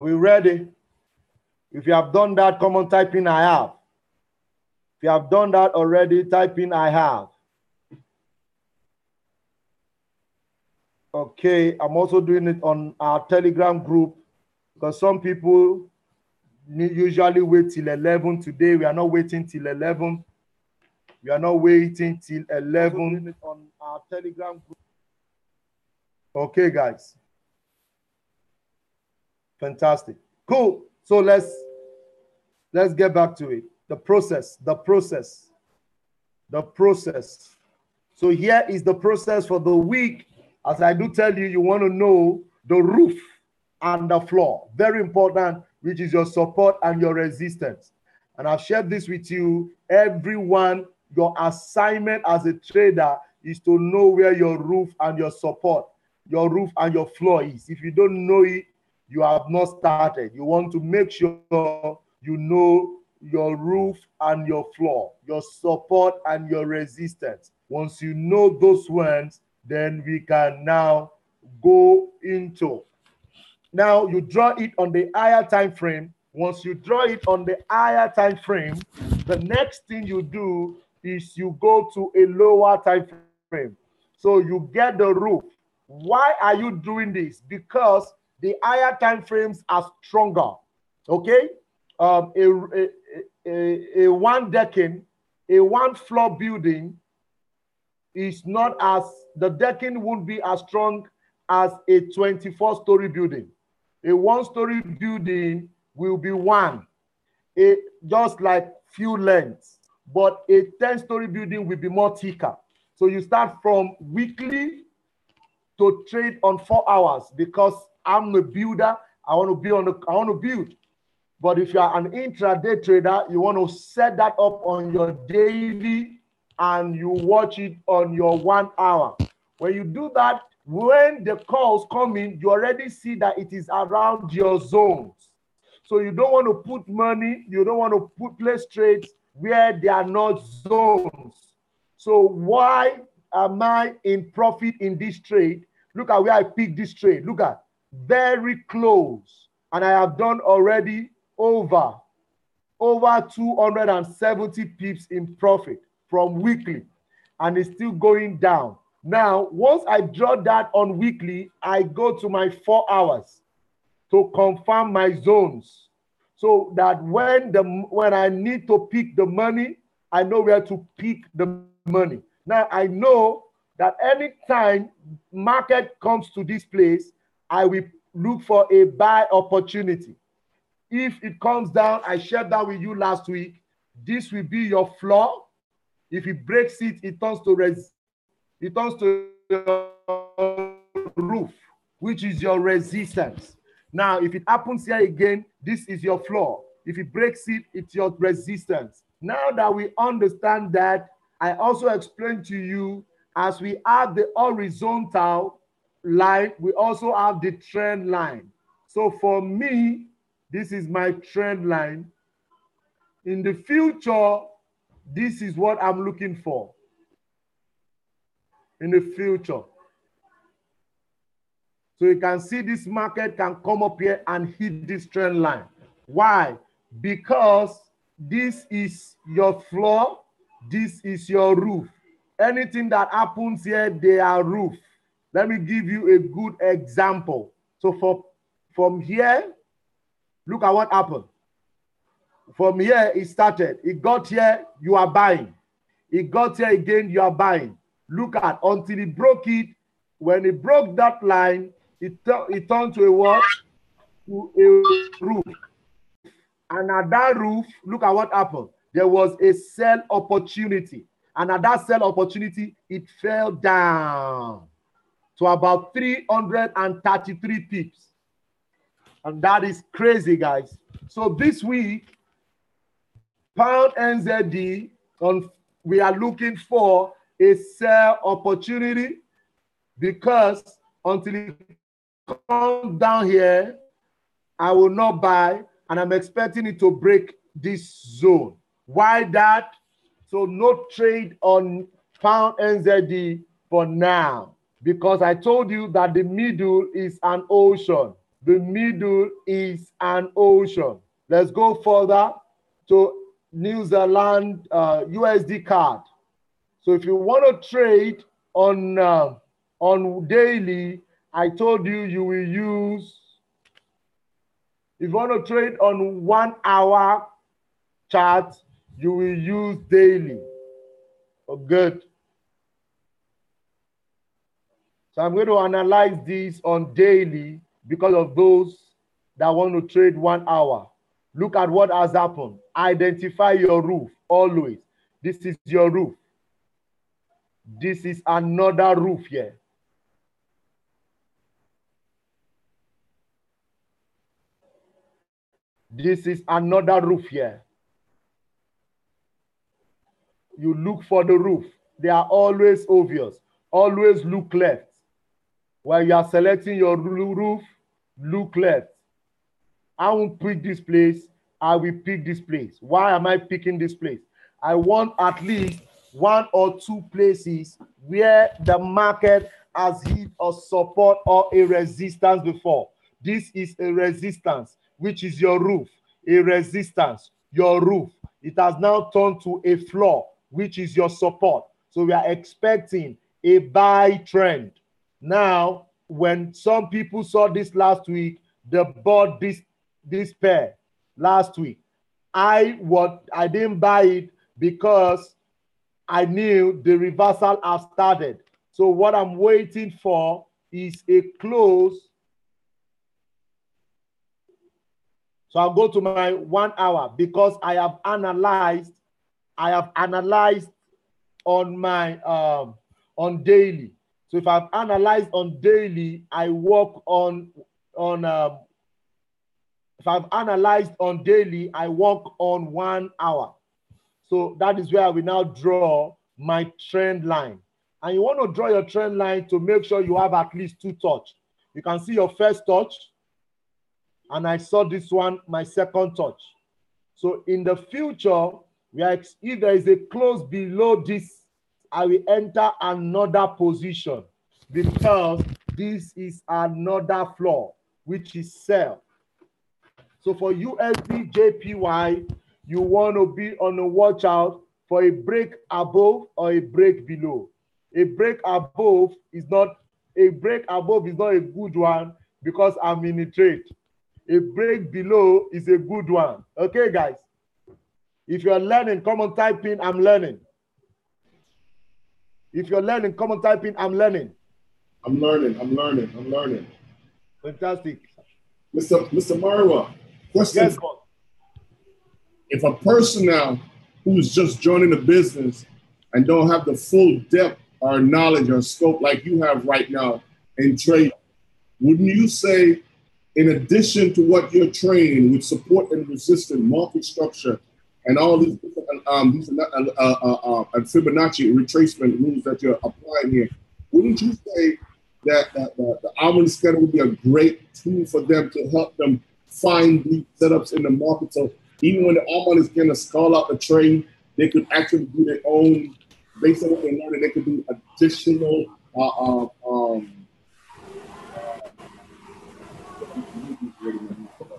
we ready? If you have done that, come on, type in I have. If you have done that already, type in I have. Okay, I'm also doing it on our Telegram group because some people usually wait till 11. Today, we are not waiting till 11. We are not waiting till 11 on our Telegram group. Okay, guys. Fantastic. Cool. So let's get back to it. The process. So here is the process for the week. As I do tell you, you want to know the roof and the floor. Very important, which is your support and your resistance. And I've shared this with you. Everyone, your assignment as a trader is to know where your roof and your support, your roof and your floor is. If you don't know it, you have not started. You want to make sure you know your roof and your floor, your support and your resistance. Once you know those ones, then we can now go into. Now you draw it on the higher time frame. Once you draw it on the higher time frame, the next thing you do is you go to a lower time frame. So you get the roof. Why are you doing this? Because the higher time frames are stronger. Okay, a one decking, a one floor building is not as, the decking won't be as strong as a 24-story building. A one-story building will be just like few lengths, but a 10-story building will be more thicker. So you start from weekly to trade on 4 hours because I'm a builder. I want to build. But if you are an intraday trader, you want to set that up on your daily and you watch it on your 1 hour. When you do that, when the calls come in, you already see that it is around your zones. So you don't want to put money, you don't want to place trades where there are not zones. So why am I in profit in this trade? Look at where I picked this trade. Look at, very close. And I have done already over 270 pips in profit from weekly, and it's still going down. Now, once I draw that on weekly, I go to my 4 hours to confirm my zones, so that when I need to pick the money, I know where to pick the money. Now, I know that anytime market comes to this place, I will look for a buy opportunity. If it comes down, I shared that with you last week, this will be your floor. If it breaks it, it turns to your roof, which is your resistance. Now, if it happens here again, this is your floor. If it breaks it, it's your resistance. Now that we understand that, I also explained to you, as we have the horizontal line, we also have the trend line. So for me, this is my trend line. In the future, this is what I'm looking for. In the future. So you can see this market can come up here and hit this trend line. Why? Because this is your floor, this is your roof. Anything that happens here, they are roof. Let me give you a good example. So from here, look at what happened. From here, it started. It got here, you are buying. It got here again, you are buying. Look at, until it broke it. When it broke that line, it turned to a what? To a roof. And at that roof, look at what happened. There was a sell opportunity. And at that sell opportunity, it fell down to about 333 pips. And that is crazy, guys. So this week, pound NZD, we are looking for a sell opportunity, because until it comes down here, I will not buy, and I'm expecting it to break this zone. Why that? So no trade on pound NZD for now, because I told you that the middle is an ocean. The middle is an ocean. Let's go further to New Zealand USD card. So if you want to trade on daily, I told you you will use. If you want to trade on 1 hour chart, you will use daily. Oh, good. So I'm going to analyze this on daily because of those that want to trade 1 hour. Look at what has happened. Identify your roof always. This is your roof. This is another roof here. This is another roof here. You look for the roof. They are always obvious. Always look left. While you are selecting your roof, look left. I won't pick this place. I will pick this place. Why am I picking this place? I want at least 1 or 2 places where the market has hit a support or a resistance before. This is a resistance, which is your roof. A resistance, your roof. It has now turned to a floor, which is your support. So we are expecting a buy trend. Now, when some people saw this last week, they bought this pair last week. I didn't buy it because I knew the reversal has started. So what I'm waiting for is a close. So I'll go to my 1 hour because I have analyzed on my on daily. So if I've analyzed on daily, I work on if I've analyzed on daily, I work on 1 hour. So that is where I will now draw my trend line. And you want to draw your trend line to make sure you have at least 2 touch. You can see your first touch, and I saw this one, my second touch. So in the future, if there is a close below this, I will enter another position because this is another floor, which is sell. So for USD JPY, you want to be on the watch out for a break above or a break below. A break above is not a good one because I'm in a trade. A break below is a good one. Okay, guys. If you're learning, come on, type in I'm learning. If you're learning, come on, type in I'm learning. I'm learning. Fantastic. Mr. Marwa, question. Yes, God. If a person now who's just joining the business and don't have the full depth or knowledge or scope like you have right now in trade, wouldn't you say, in addition to what you're training with support and resistance, market structure, and all these Fibonacci retracement rules that you're applying here, wouldn't you say that the harmony scanner would be a great tool for them to help them find these setups in the market? So even when the harmony scanner call out the trade, they could actually do their own, based on what they learned, they could do additional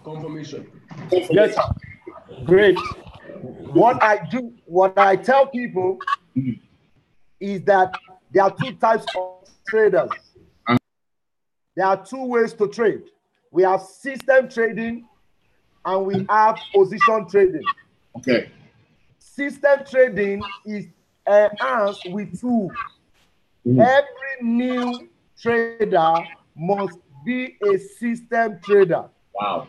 confirmation. Yes, sir. Great. What I tell people is that there are 2 types of traders. There are 2 ways to trade. We have system trading and we have position trading. Okay. System trading is enhanced with tools. Every new trader must be a system trader. Wow.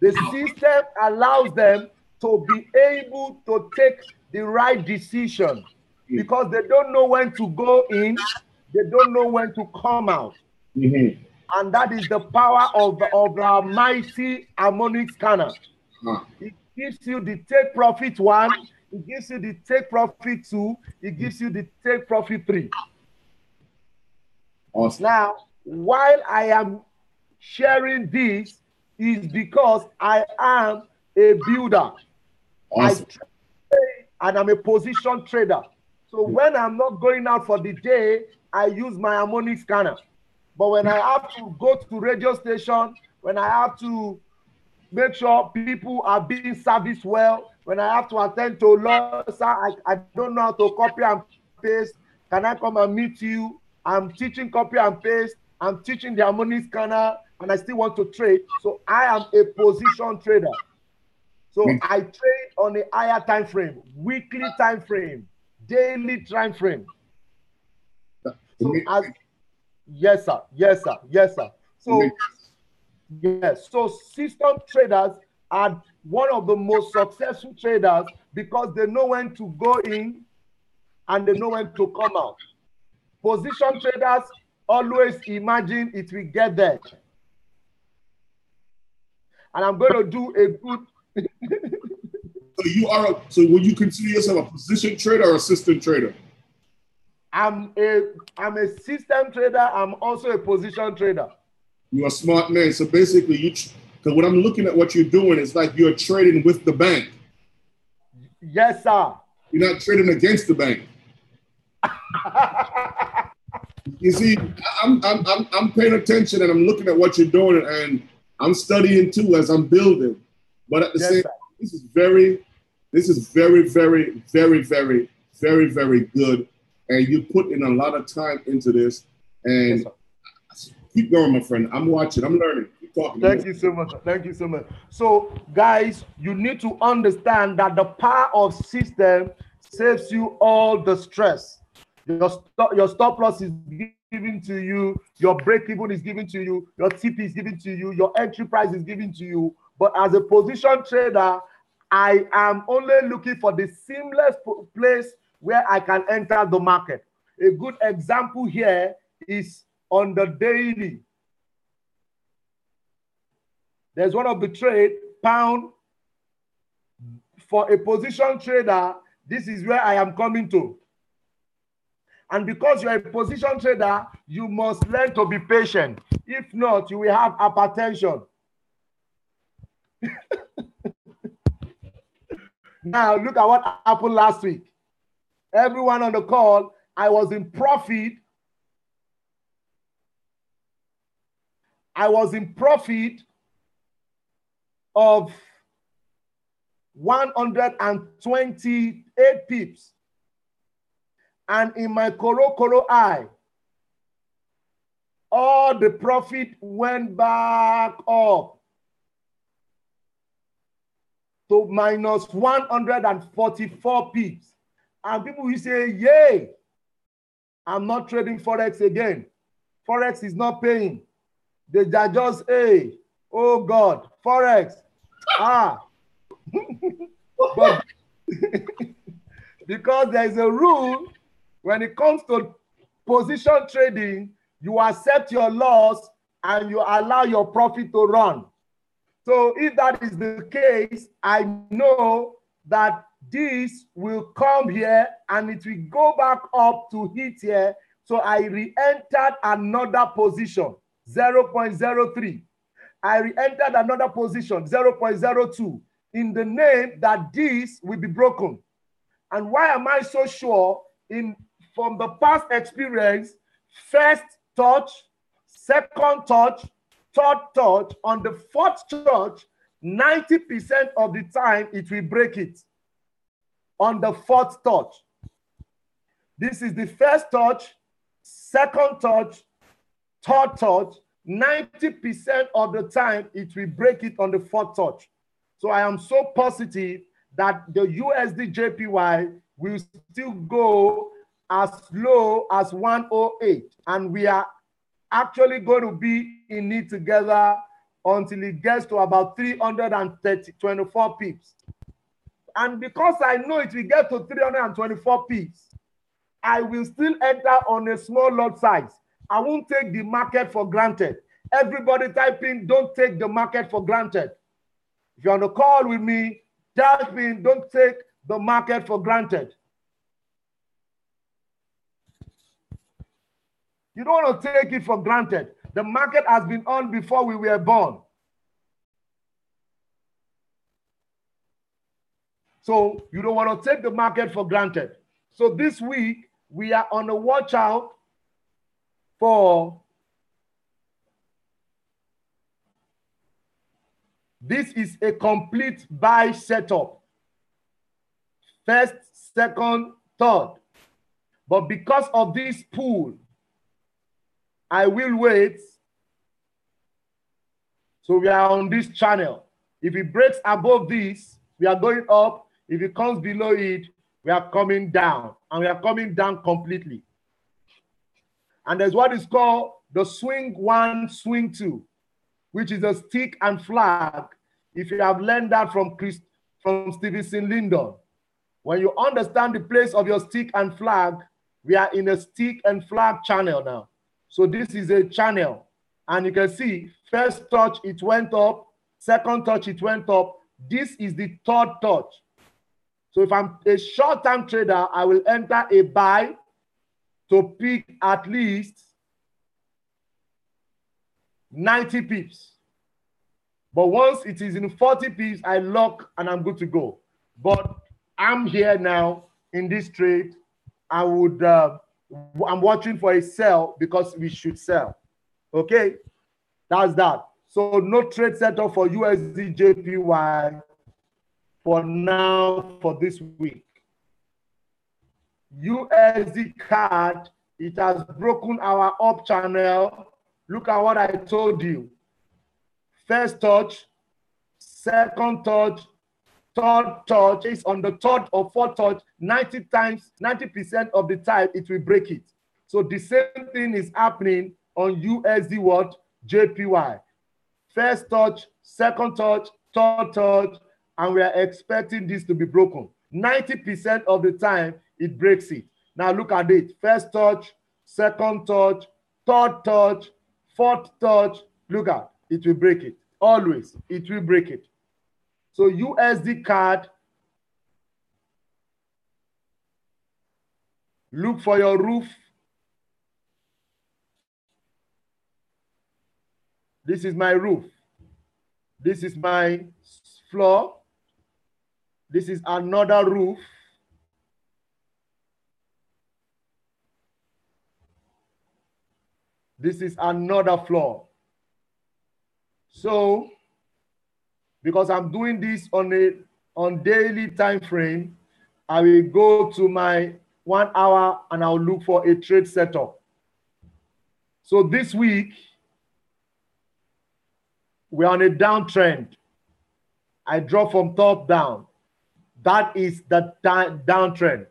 The system allows them to be able to take the right decision because they don't know when to go in, they don't know when to come out. And that is the power of our mighty harmonic scanner. It gives you the take profit 1, it gives you the take profit 2, it gives you the take profit 3. Awesome. Now, while I am sharing this, is because I am a builder. Awesome. And I'm a position trader. So when I'm not going out for the day, I use my harmonic scanner. But when I have to go to radio station when I have to make sure people are being serviced well, when I have to attend to laws, I don't know how to copy and paste. Can I come and meet you? I'm teaching copy and paste. I'm teaching the Harmony Scanner, and I still want to trade. So I am a position trader. So I trade on a higher time frame, weekly time frame, daily time frame. So yes, sir. Yes, sir. Yes, sir. So yes, so system traders are one of the most successful traders because they know when to go in and they know when to come out. Position traders always imagine it will get there. And I'm going to do a good. So would you consider yourself a position trader or a system trader? I'm a system trader. I'm also a position trader. You're a smart man. So basically, because when I'm looking at what you're doing, it's like you're trading with the bank. Yes, sir. You're not trading against the bank. You see, I'm paying attention and I'm looking at what you're doing and I'm studying too as I'm building. But at the same time, this is very, very, very, very, very good. And you put in a lot of time into this. And keep going, my friend. I'm watching. I'm learning. Keep talking. Thank you so much. Thank you so much. So, guys, you need to understand that the power of system saves you all the stress. Your stop loss is given to you. Your break even is given to you. Your TP is given to you. Your entry price is given to you. But as a position trader, I am only looking for the seamless place where I can enter the market. A good example here is on the daily. There's one of the trade, pound. For a position trader, this is where I am coming to. And because you're a position trader, you must learn to be patient. If not, you will have hypertension. Now, look at what happened last week. Everyone on the call, I was in profit. I was in profit of 128 pips. And in my Koro eye, all the profit went back up to minus 144 pips. And people will say, yay, I'm not trading Forex again. Forex is not paying. They just, hey, oh God, Forex. But because there's a rule, when it comes to position trading, you accept your loss and you allow your profit to run. So if that is the case, I know that this will come here and it will go back up to hit here. So I re-entered another position, 0.03. I re-entered another position, 0.02, in the name that this will be broken. And why am I so sure? From the past experience, first touch, second touch, third touch, on the fourth touch, 90% of the time it will break it. On the fourth touch. This is the first touch, second touch, third touch. 90% of the time it will break it on the fourth touch. So I am so positive that the USD JPY will still go as low as 108. And we are actually going to be in it together until it gets to about 324 pips. And because I know it will get to 324 pips, I will still enter on a small lot size. I won't take the market for granted. Everybody type in, don't take the market for granted. If you're on the call with me, type in, don't take the market for granted. You don't want to take it for granted. The market has been on before we were born. So you don't want to take the market for granted. So this week, we are on a watch out for This is a complete buy setup. First, second, third. But because of this pool, I will wait. So we are on this channel. If it breaks above this, we are going up. If it comes below it, we are coming down. And we are coming down completely. And there's what is called the swing one, swing two, which is a stick and flag. If you have learned that from Stevenson Lyndon, when you understand the place of your stick and flag, we are in a stick and flag channel now. So this is a channel. And you can see, first touch, it went up. Second touch, it went up. This is the third touch. So if I'm a short-term trader, I will enter a buy to pick at least 90 pips. But once it is in 40 pips, I lock and I'm good to go. But I'm here now in this trade. I'm watching for a sell because we should sell. Okay, that's that. So no trade setup for USD JPY for now for this week. USD CAD, it has broken our up channel. Look at what I told you. First touch, second touch, third touch. Is on the third or fourth touch, 90% of the time it will break it. So the same thing is happening on USD what? JPY. First touch, second touch, third touch, and we are expecting this to be broken. 90% of the time it breaks it. Now look at it. First touch, second touch, third touch, fourth touch. Look at it, will break it. Always, it will break it. So USD CAD, look for your roof. This is my roof. This is my floor. This is another roof. This is another floor. So, because I'm doing this on daily time frame, I will go to my 1 hour and I'll look for a trade setup. So this week, we're on a downtrend. I drop from top down. That is the downtrend.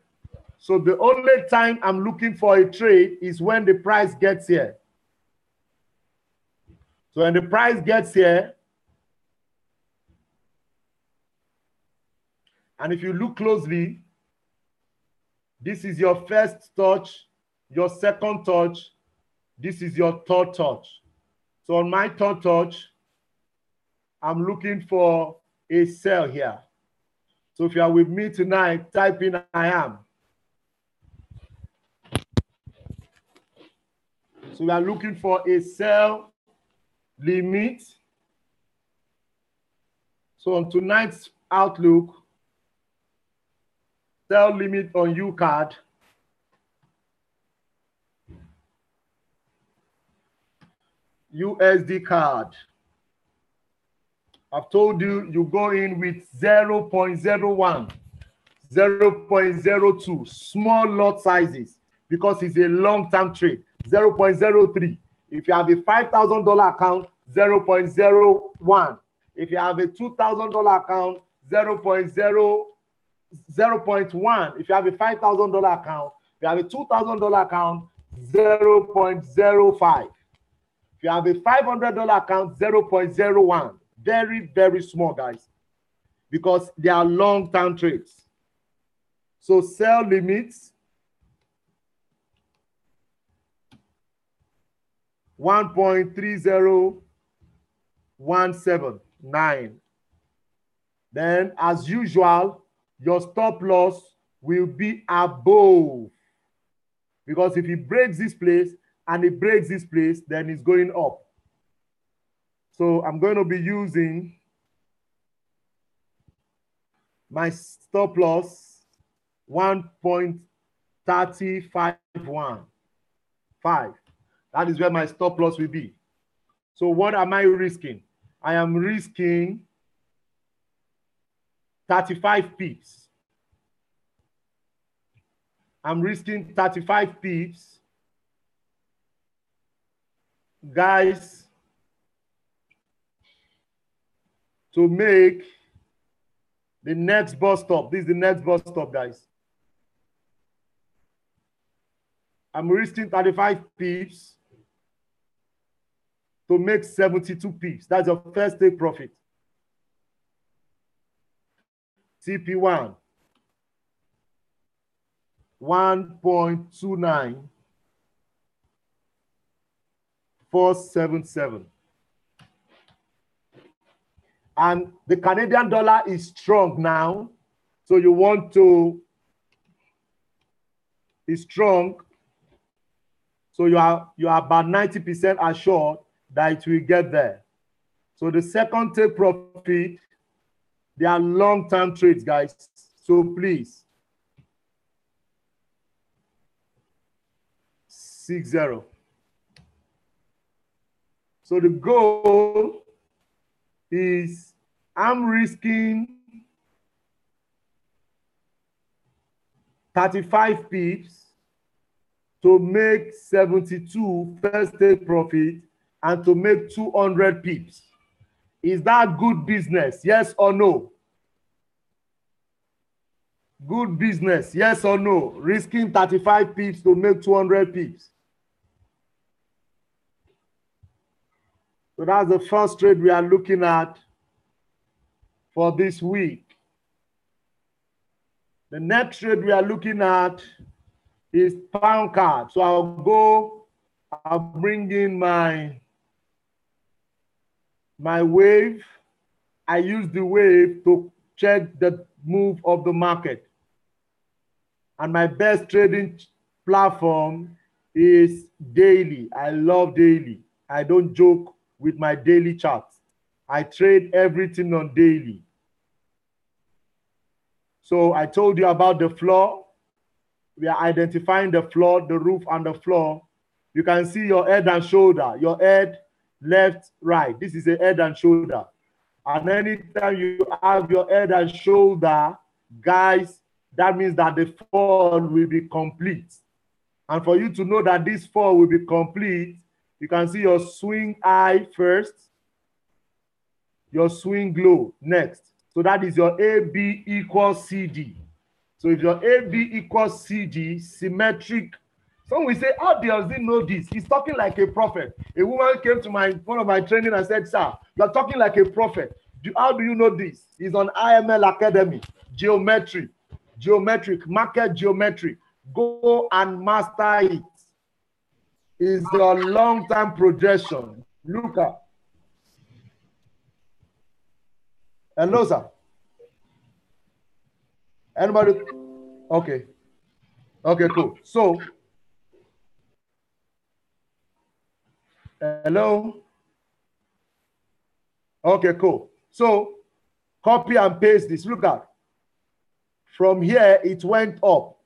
So the only time I'm looking for a trade is when the price gets here. So when the price gets here, and if you look closely, this is your first touch, your second touch, this is your third touch. So on my third touch, I'm looking for a sell here. So if you are with me tonight, type in I am. So we are looking for a sell limit. So on tonight's outlook, sell limit on UCAD. USD CAD. I've told you, you go in with 0.01, 0.02, small lot sizes, because it's a long-term trade. 0.03. If you have a $5,000 account, 0.01. If you have a $2,000 account, 0.1. If you have a $5,000 account, if you have a $2,000 account, 0.05. If you have a $500 account, 0.01. Very, very small, guys, because they are long-term trades. So sell limits, 1.30179. Then, as usual, your stop loss will be above. Because if it breaks this place and it breaks this place, then it's going up. So I'm going to be using my stop loss 1.351. That is where my stop loss will be. So what am I risking? I am risking 35 pips. I'm risking 35 pips. Guys, to make the next bus stop. This is the next bus stop, guys. I'm risking 35 pips to make 72 pips. That's your first take profit. TP1, 1.29, 477. And the Canadian dollar is strong now. So you want to, it's strong. So you are about 90% assured that it will get there. So the second take profit, they are long-term trades, guys. So please, 60. So the goal is I'm risking 35 pips to make 72 first take profit and to make 200 pips. Is that good business? Yes or no? Good business, yes or no? Risking 35 pips to make 200 pips. So that's the first trade we are looking at for this week. The next trade we are looking at is pound card. So I'll bring in my wave. I use the wave to check the move of the market. And my best trading platform is daily. I love daily. I don't joke with my daily charts. I trade everything on daily. So I told you about the floor. We are identifying the floor, the roof, and the floor. You can see your head and shoulder, your head, left, right. This is a head and shoulder. And anytime you have your head and shoulder, guys, that means that the fall will be complete. And for you to know that this fall will be complete, you can see your swing high first, your swing low next. So that is your AB equals CD. So if your AB equals CD, symmetric. Some will say, how does he know this? He's talking like a prophet. A woman came to one of my training and said, sir, you're talking like a prophet. How do you know this? He's on IML Academy, geometric, market geometry. Go and master it. It's a long-term projection. Look at. Hello, sir. Anybody? Okay. Okay, cool. So, hello? Okay, cool. So, copy and paste this. Look at. From here, it went up.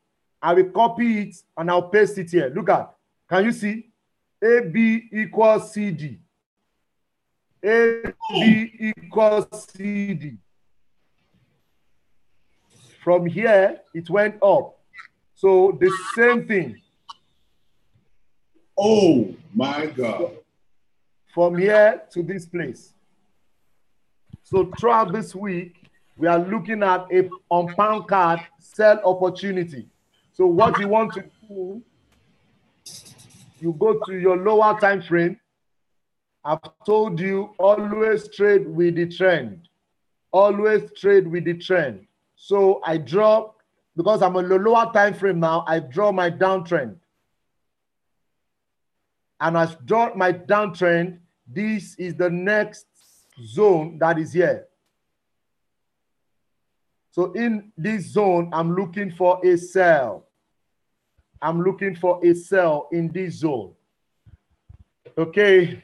I will copy it and I'll paste it here. Look at. Can you see? AB equals CD. AB equals CD. From here, it went up. So the same thing. Oh my God. From here to this place. So throughout this week, we are looking at a on pound card sell opportunity. So what you want to do, you go to your lower time frame. I've told you, always trade with the trend. Always trade with the trend. So I draw, because I'm on the lower time frame now, I draw my downtrend. And I draw my downtrend. This is the next zone that is here. So in this zone, I'm looking for a sell. I'm looking for a sell in this zone. Okay.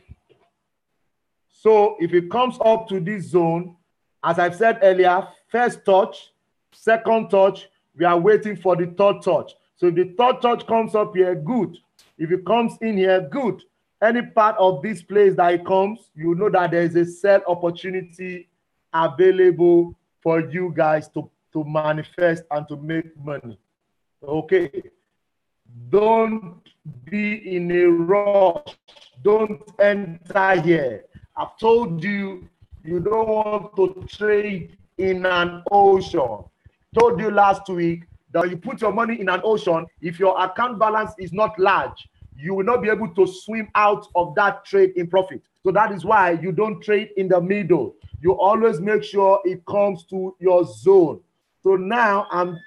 So if it comes up to this zone, as I've said earlier, first touch, second touch, we are waiting for the third touch. So if the third touch comes up here, good. If it comes in here, good. Any part of this place that it comes, you know that there is a sell opportunity available for you guys to manifest and to make money. Okay. Don't be in a rush. Don't enter here. I've told you, you don't want to trade in an ocean. Told you last week that you put your money in an ocean, if your account balance is not large, you will not be able to swim out of that trade in profit. So that is why you don't trade in the middle. You always make sure it comes to your zone. So now I'm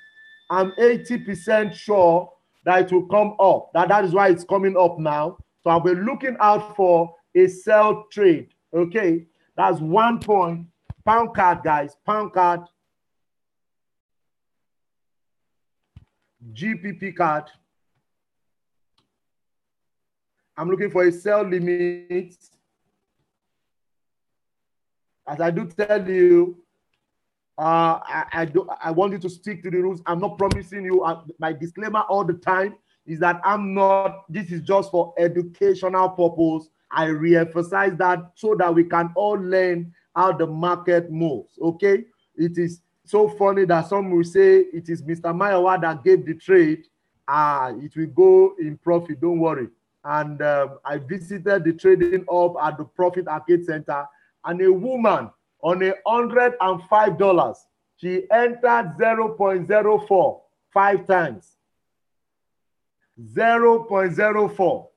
80% sure that it will come up. That is why it's coming up now. So I'll be looking out for a sell trade. Okay, that's 1 point. Pound card, guys. Pound card. GPP card. I'm looking for a sell limit. As I do tell you, I want you to stick to the rules. I'm not promising you. My disclaimer all the time is that I'm not. This is just for educational purpose. I re-emphasize that so that we can all learn how the market moves. Okay, it is so funny that some will say it is Mr. Mayowa that gave the trade. It will go in profit. Don't worry. And I visited the trading hub at the Profit Arcade Center, and a woman on $105, she entered 0.04 5 times. 0.04.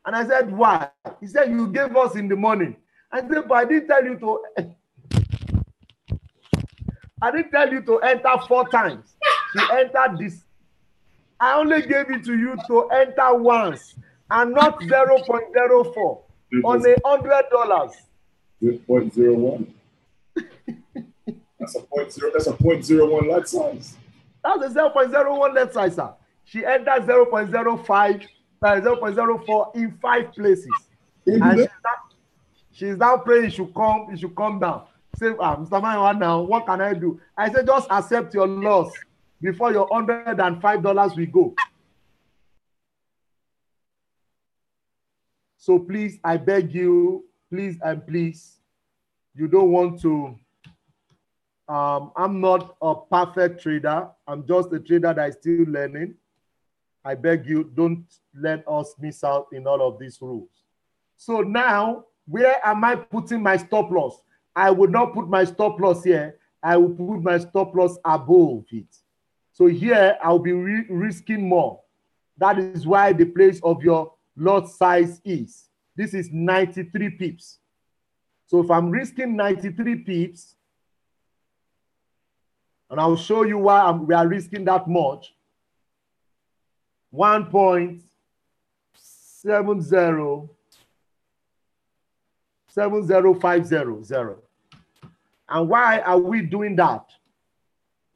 And I said, why? He said, you gave us in the morning. I said, but I didn't tell you to enter 4 times. She entered this. I only gave it to you to enter once and not 0.04 on $100. 0.01. That's a 0.01 lot size. That's a 0.01 lot size, sir. She entered 0.05, 0.04 in 5 places. And she's now praying it should come down. Say, Mr. Mayowa, now what can I do? I said, just accept your loss before your $105 will go. So please, I beg you, please and please, you don't want to. I'm not a perfect trader. I'm just a trader that is still learning. I beg you, don't let us miss out in all of these rules. So now, where am I putting my stop loss? I would not put my stop loss here. I will put my stop loss above it. So here, I'll be risking more. That is why the place of your lot size is. This is 93 pips. So if I'm risking 93 pips, and I'll show you why we are risking that much. 1.7070500. And why are we doing that?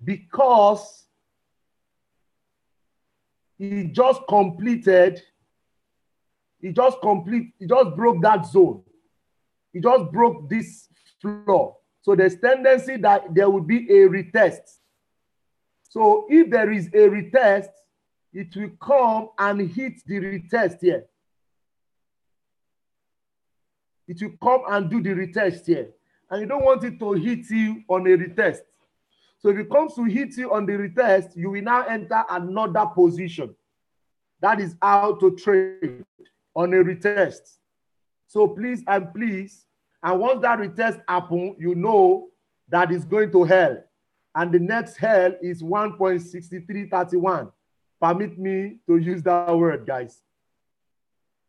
Because it just broke that zone. It just broke this floor. So there's tendency that there will be a retest. So if there is a retest, it will come and hit the retest here. It will come and do the retest here. And you don't want it to hit you on a retest. So if it comes to hit you on the retest, you will now enter another position. That is how to trade on a retest. So please and please, and once that retest happens, you know that it's going to hell. And the next hell is 1.6331. Permit me to use that word, guys.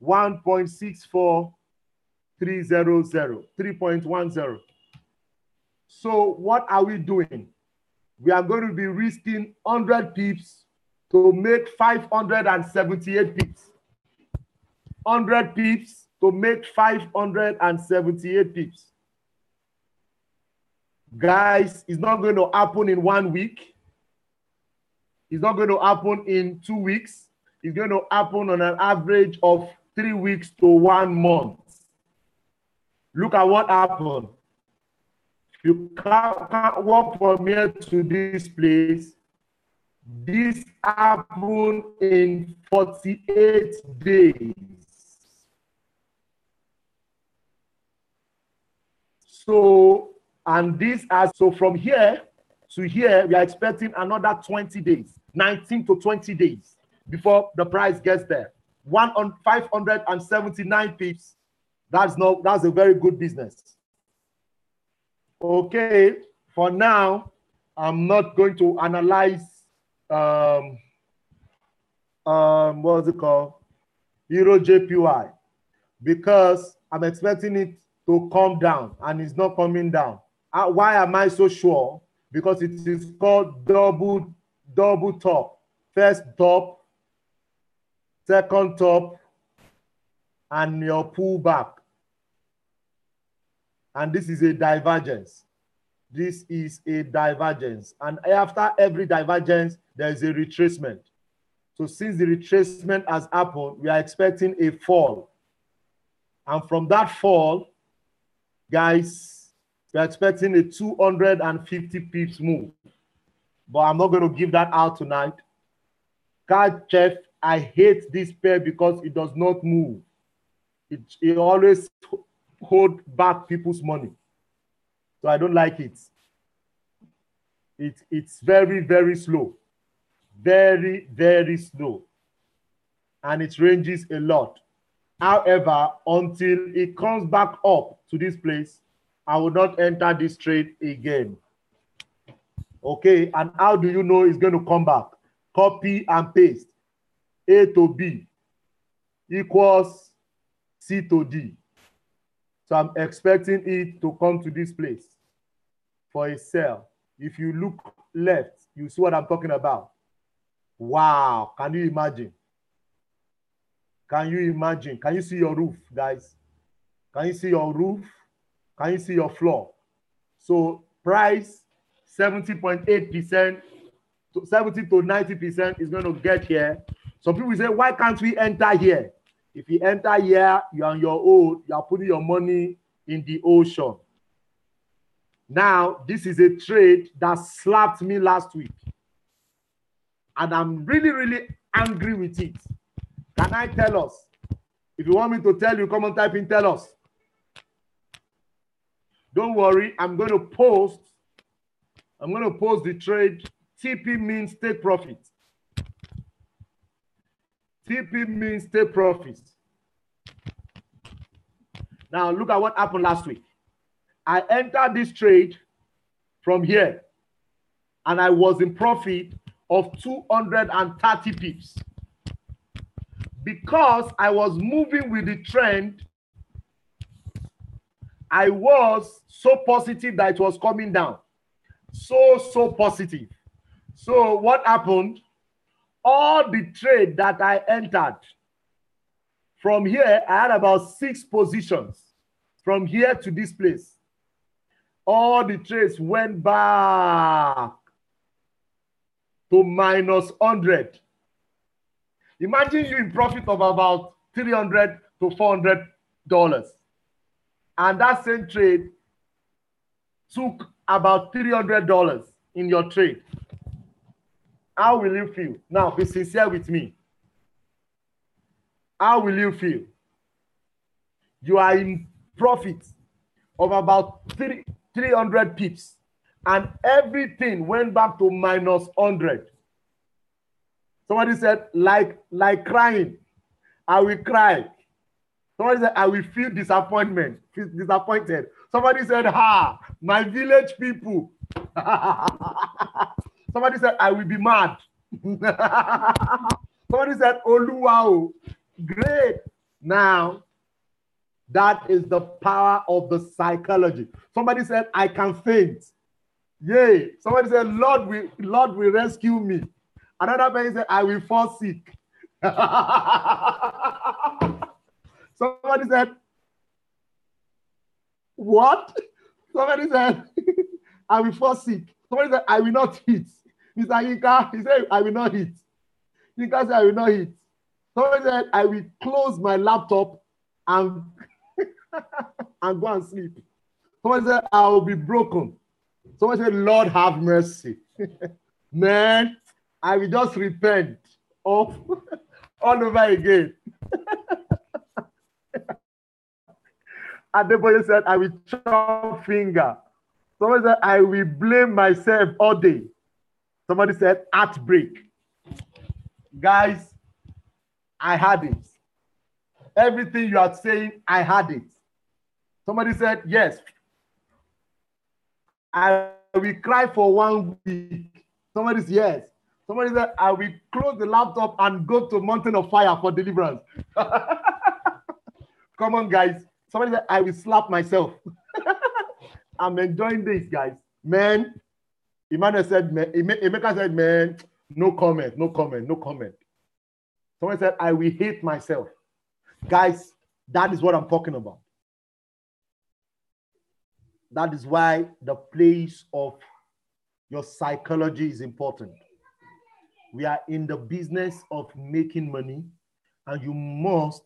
1.64300, 3.10. So what are we doing? We are going to be risking 100 pips to make 578 pips. 100 pips to make 578 pips. Guys, it's not going to happen in 1 week. It's not going to happen in 2 weeks. It's going to happen on an average of 3 weeks to 1 month. Look at what happened. You can't walk from here to this place. This happened in 48 days. So, and this as so from here, to here, we are expecting another 20 days, 19 to 20 days before the price gets there. 579 pips. That's a very good business. Okay, for now, I'm not going to analyze what's it called? Euro JPY, because I'm expecting it to come down and it's not coming down. Why am I so sure? Because it is called double top. First top, second top, and your pullback. And this is a divergence. This is a divergence. And after every divergence, there is a retracement. So since the retracement has happened, we are expecting a fall. And from that fall, guys, we are expecting a 250 pips move. But I'm not going to give that out tonight. Card Chef, I hate this pair because it does not move. It always hold back people's money. So I don't like it. It's very, very slow. Very, very slow. And it ranges a lot. However, until it comes back up to this place, I will not enter this trade again. Okay, and how do you know it's going to come back? Copy and paste. A to B equals C to D. So I'm expecting it to come to this place for a sell. If you look left, you see what I'm talking about. Wow, can you imagine? Can you imagine? Can you see your roof, guys? Can you see your roof? Can you see your floor? So price 70.8%, 70 to 90% is going to get here. Some people say, why can't we enter here? If you enter here, you're on your own, you are putting your money in the ocean. Now, this is a trade that slapped me last week. And I'm really, really angry with it. Can I tell us? If you want me to tell you, come on, type in, tell us. Don't worry, I'm going to post the trade. TP means take profit. TP means take profit. Now, look at what happened last week. I entered this trade from here, and I was in profit of 230 pips. Because I was moving with the trend, I was so positive that it was coming down. So positive. So what happened? All the trade that I entered from here, I had about 6 positions from here to this place. All the trades went back to minus 100. Imagine you in profit of about $300 to $400. And that same trade took about $300 in your trade. How will you feel? Now, be sincere with me. How will you feel? You are in profit of about 300 pips, and everything went back to minus 100. Somebody said, like crying, I will cry. Somebody said, I will feel disappointed. Somebody said, my village people. Somebody said, I will be mad. Somebody said, Oluwao. Great. Now, that is the power of the psychology. Somebody said, I can faint. Yay. Somebody said, Lord will rescue me. Another person said, I will fall sick. Somebody said, what? Somebody said, I will fall sick. Somebody said, I will not hit. Mr. Yinka, he said, I will not hit. Yinka said, I will not hit. Somebody said, I will close my laptop and, and go and sleep. Somebody said, I will be broken. Somebody said, Lord, have mercy. Man, I will just repent of all over again. And the boy said, I will chop finger. Somebody said, I will blame myself all day. Somebody said, heartbreak. Guys, I had it. Everything you are saying, I had it. Somebody said, yes. I will cry for 1 week. Somebody said, yes. Somebody said, I will close the laptop and go to Mountain of Fire for deliverance. Come on, guys. Somebody said, I will slap myself. I'm enjoying this, guys. Man, Emmanuel said, man, Emeka said, man, no comment, no comment, no comment. Someone said, I will hate myself. Guys, that is what I'm talking about. That is why the place of your psychology is important. We are in the business of making money, and you must.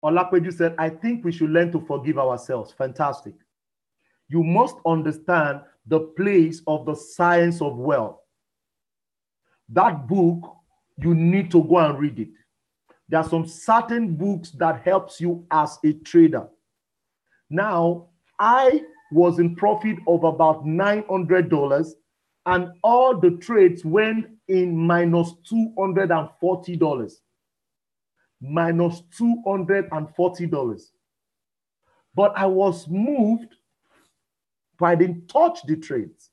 Olapeju said, I think we should learn to forgive ourselves. Fantastic. You must understand the place of the science of wealth. That book, you need to go and read it. There are some certain books that helps you as a trader. Now, I was in profit of about $900, and all the trades went in minus $240. Minus $240. But I was moved, but I didn't touch the trades.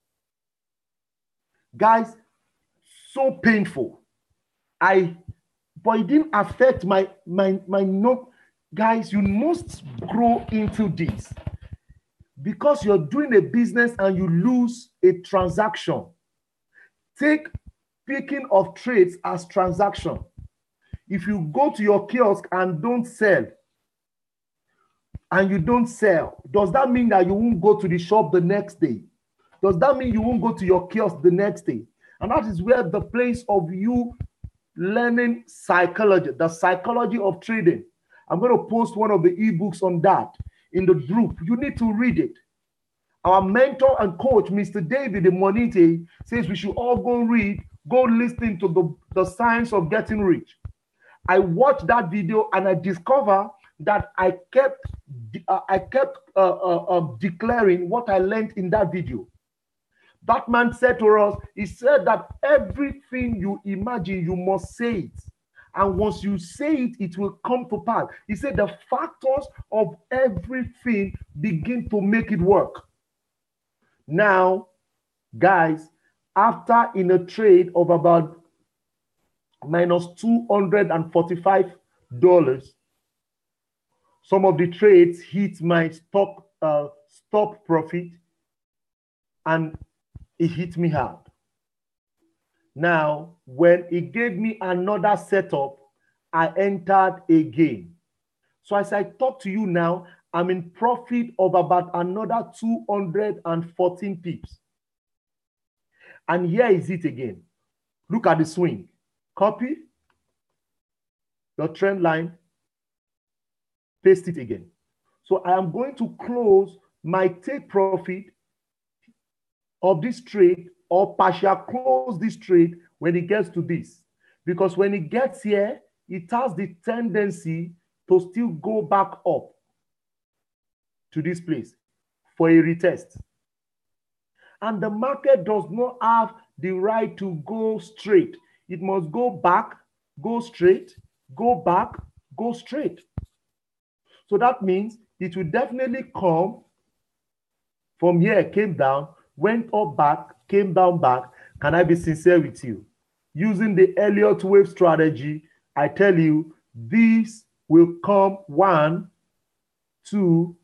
Guys, so painful. But it didn't affect my note. Guys, you must grow into this. Because you're doing a business and you lose a transaction. Take picking of trades as transaction. If you go to your kiosk and don't sell, does that mean that you won't go to the shop the next day? Does that mean you won't go to your kiosk the next day? And that is where the place of you learning psychology, the psychology of trading. I'm going to post one of the ebooks on that in the group. You need to read it. Our mentor and coach, Mr. David Monite, says we should all go read, go listen to the science of getting rich. I watched that video and I discovered that I kept declaring what I learned in that video. That man said to us, he said that everything you imagine, you must say it. And once you say it, it will come to pass. He said the factors of everything begin to make it work. Now, guys, after in a trade of about minus $245, some of the trades hit my stop profit, and it hit me hard. Now, when it gave me another setup, I entered again. So as I talk to you now, I'm in profit of about another 214 pips. And here is it again. Look at the swing. Copy your trend line, paste it again. So I am going to close my take profit of this trade, or partial close this trade when it gets to this. Because when it gets here, it has the tendency to still go back up to this place for a retest. And the market does not have the right to go straight. It must go back, go straight, go back, go straight. So that means it will definitely come from here, came down, went up back, came down back. Can I be sincere with you? Using the Elliott wave strategy, I tell you, this will come 1, 2,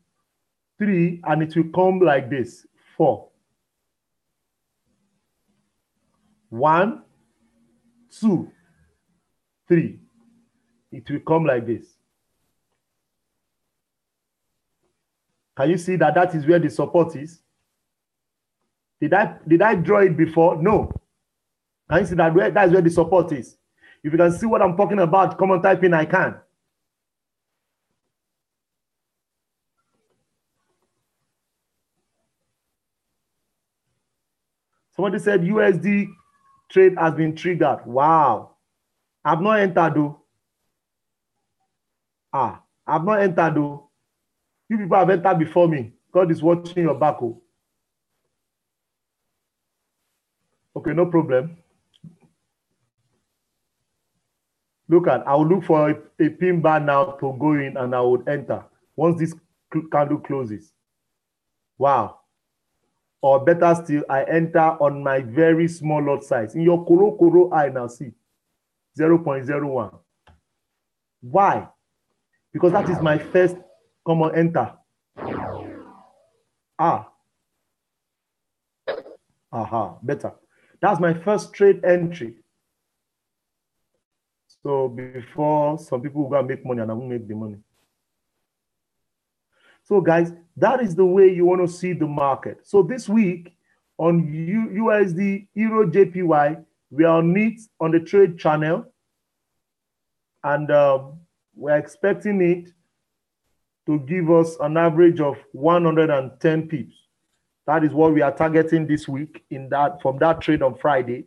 3, and it will come like this, 4. 1, 2, 3. It will come like this. Can you see that that is where the support is? Did I draw it before? No. Can you see that that is where the support is? If you can see what I'm talking about, come on, type in I can. Somebody said USD trade has been triggered. Wow. I've not entered though. I've not entered though. You people have entered before me. God is watching your back. Oh. Okay, no problem. Look at, I will look for a pin bar now to go in and I would enter once this candle closes. Wow. Or better still, I enter on my very small lot size. In your Koro eye now, see 0.01. Why? Because that is my first common enter. Better. That's my first trade entry. So before some people will go and make money and I won't make the money. So guys, that is the way you want to see the market. So this week on USD, Euro, JPY, we are on it on the trade channel. And we're expecting it to give us an average of 110 pips. That is what we are targeting this week from that trade on Friday.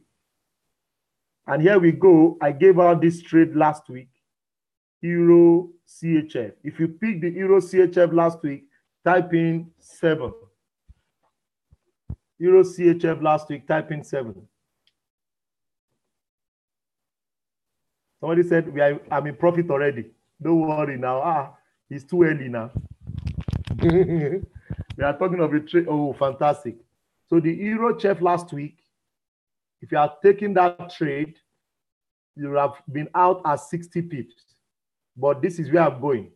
And here we go. I gave out this trade last week, Euro CHF. If you pick the Euro CHF last week, type in 7. Euro CHF last week, type in 7. Somebody said, I'm in profit already. Don't worry now. It's too early now. We are talking of a trade. Oh, fantastic. So the Euro CHF last week, if you are taking that trade, you have been out at 60 pips. But this is where I'm going.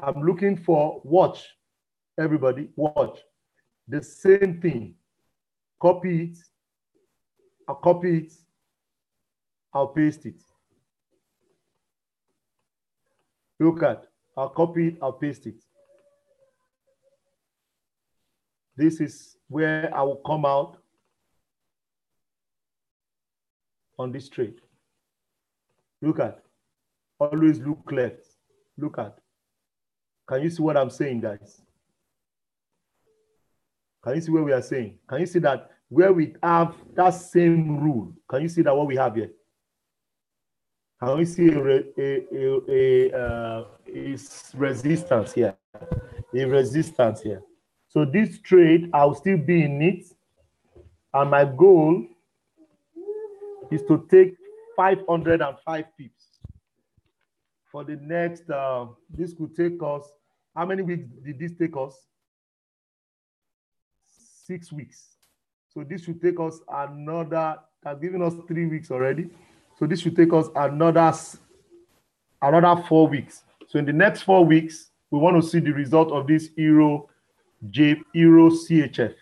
I'm looking for, watch, everybody, watch. The same thing. Copy it. I'll copy it. I'll paste it. Look at, I'll copy it, I'll paste it. This is where I will come out on this trade. Look at, always look left. Look at. Can you see what I'm saying, guys? Can you see what we are saying? Can you see that where we have that same rule? Can you see that what we have here? Can we see is resistance here? A resistance here. So this trade, I'll still be in it. And my goal is to take 505 pips. For the next, this could take us, how many weeks did this take us? 6 weeks. So this should take us another, has given us 3 weeks already. So this should take us another 4 weeks. So in the next 4 weeks, we want to see the result of this Euro CHF.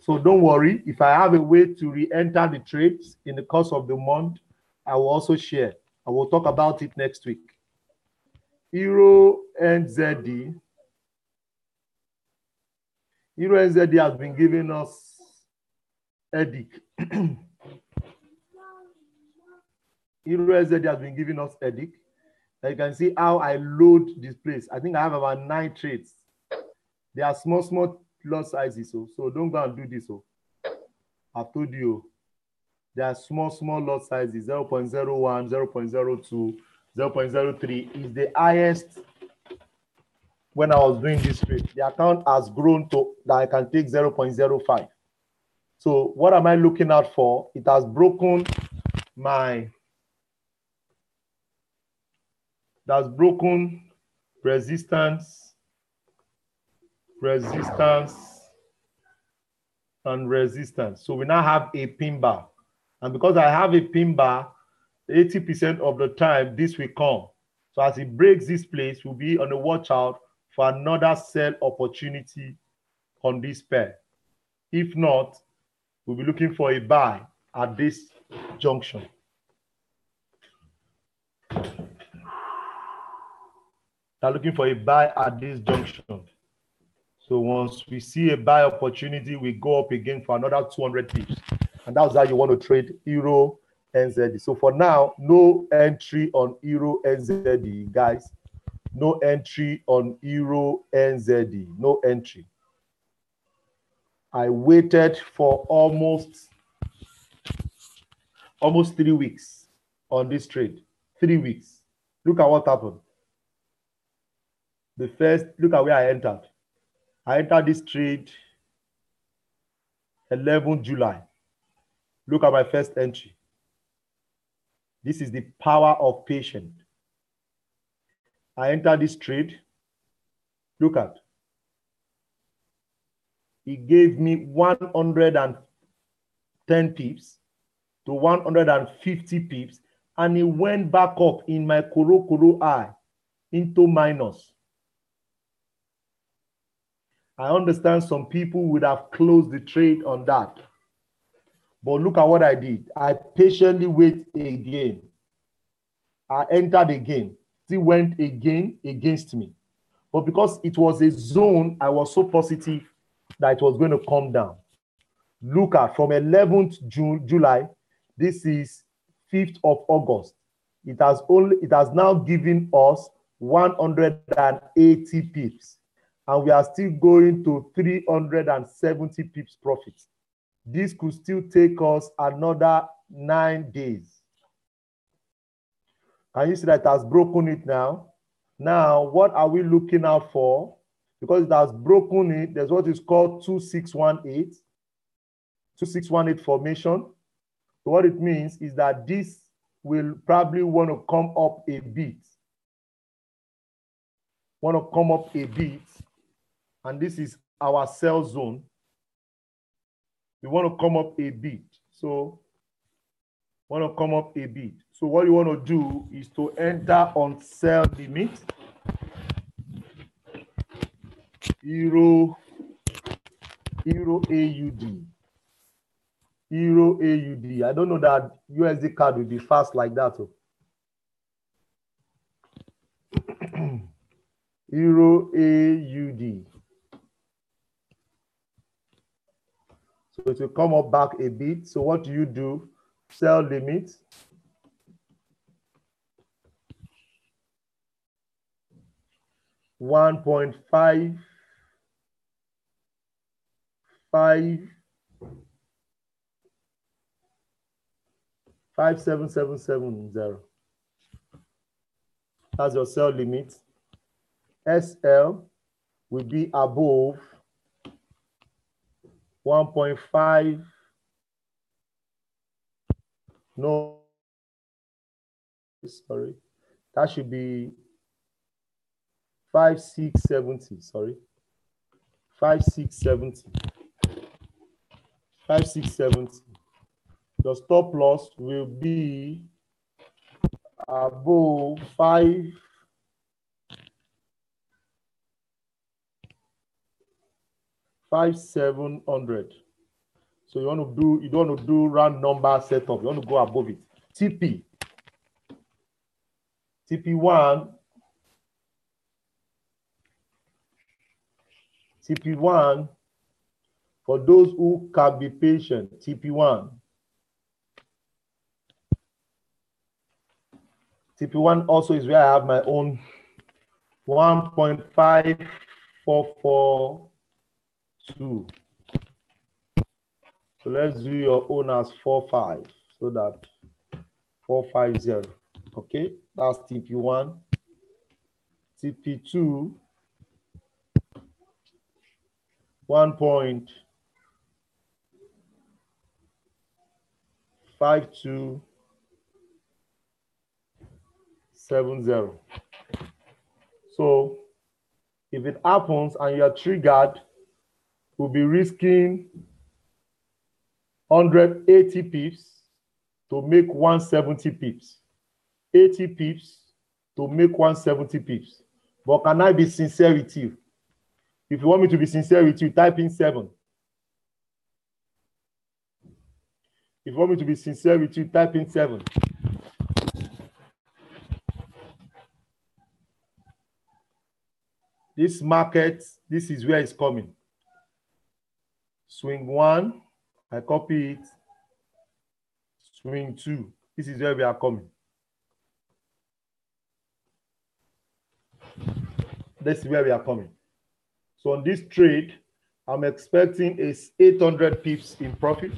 So don't worry, if I have a way to re-enter the trades in the course of the month, I will also share. I will talk about it next week. Euro NZD. Euro NZD has been giving us headache. Euro NZD has been giving us headache. You can see how I load this place. I think I have about 9 trades. They are small lot sizes. So don't go and do this. I've told you. They are small lot sizes. 0.01, 0.02, 0.03 is the highest. When I was doing this trade, the account has grown to that I can take 0.05. So what am I looking out for? It has broken that's broken resistance, and resistance. So we now have a pin bar. And because I have a pin bar, 80% of the time this will come. So as it breaks this place, we'll be on the watch out for another sell opportunity on this pair. If not, we'll be looking for a buy at this junction. They're looking for a buy at this junction. So once we see a buy opportunity, we go up again for another 200 pips. And that's how you want to trade Euro NZD. So for now, no entry on Euro NZD, guys. No entry on Euro NZD. No entry. I waited for almost 3 weeks on this trade. 3 weeks. Look at what happened. Look at where I entered. I entered this trade 11 July. Look at my first entry. This is the power of patience. I entered this trade. Look at. He gave me 110 pips to 150 pips, and he went back up in my koro eye into minus. I understand some people would have closed the trade on that. But look at what I did. I patiently wait again. I entered again. Still went again against me. But because it was a zone, I was so positive that it was going to come down. Look at from 11th July, this is 5th of August. It has now given us 180 pips. And we are still going to 370 pips profit. This could still take us another 9 days. Can you see that it has broken it now? Now, what are we looking out for? Because it has broken it, there's what is called 2618. 2618 formation. So what it means is that this will probably want to come up a bit. And this is our sell zone. We want to come up a bit. So want to come up a bit. So what you want to do is to enter on sell limit. Euro AUD. Euro AUD. I don't know that USD card will be fast like that. Euro AUD. So it will come up back a bit. So what do you do? Sell limit. $1.55 57770. That's your sell limit. SL will be above 1.5. No, sorry. That should be 5670. Sorry. 5670. 5670. The stop loss will be above 5,700. So you don't want to do round number setup. You want to go above it. TP1 for those who can be patient. TP1 also is where I have my own 1.5442. So let's do your own as 45, so that 450. Okay, that's TP1. TP2, 1.5270. So if it happens and you're triggered, we'll be risking 180 pips to make 170 pips. 80 pips to make 170 pips. But can I be sincere with you? If you want me to be sincere with you, type in 7. If you want me to be sincere with you, type in 7. This market, this is where it's coming. Swing 1, I copy it. Swing 2, this is where we are coming. This is where we are coming. So on this trade, I'm expecting is 800 pips in profit.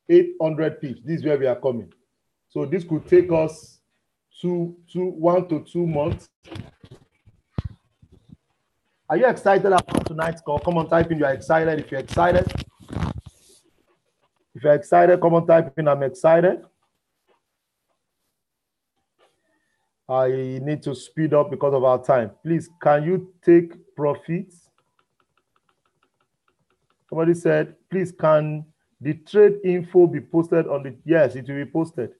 800 pips, this is where we are coming. So this could take us 1 to 2 months. Are you excited about tonight's call? Come on, type in you're excited. If you're excited. If you're excited, come on, type in I'm excited. I need to speed up because of our time. Please, can you take profits? Somebody said, please, can the trade info be posted on the... Yes, it will be posted.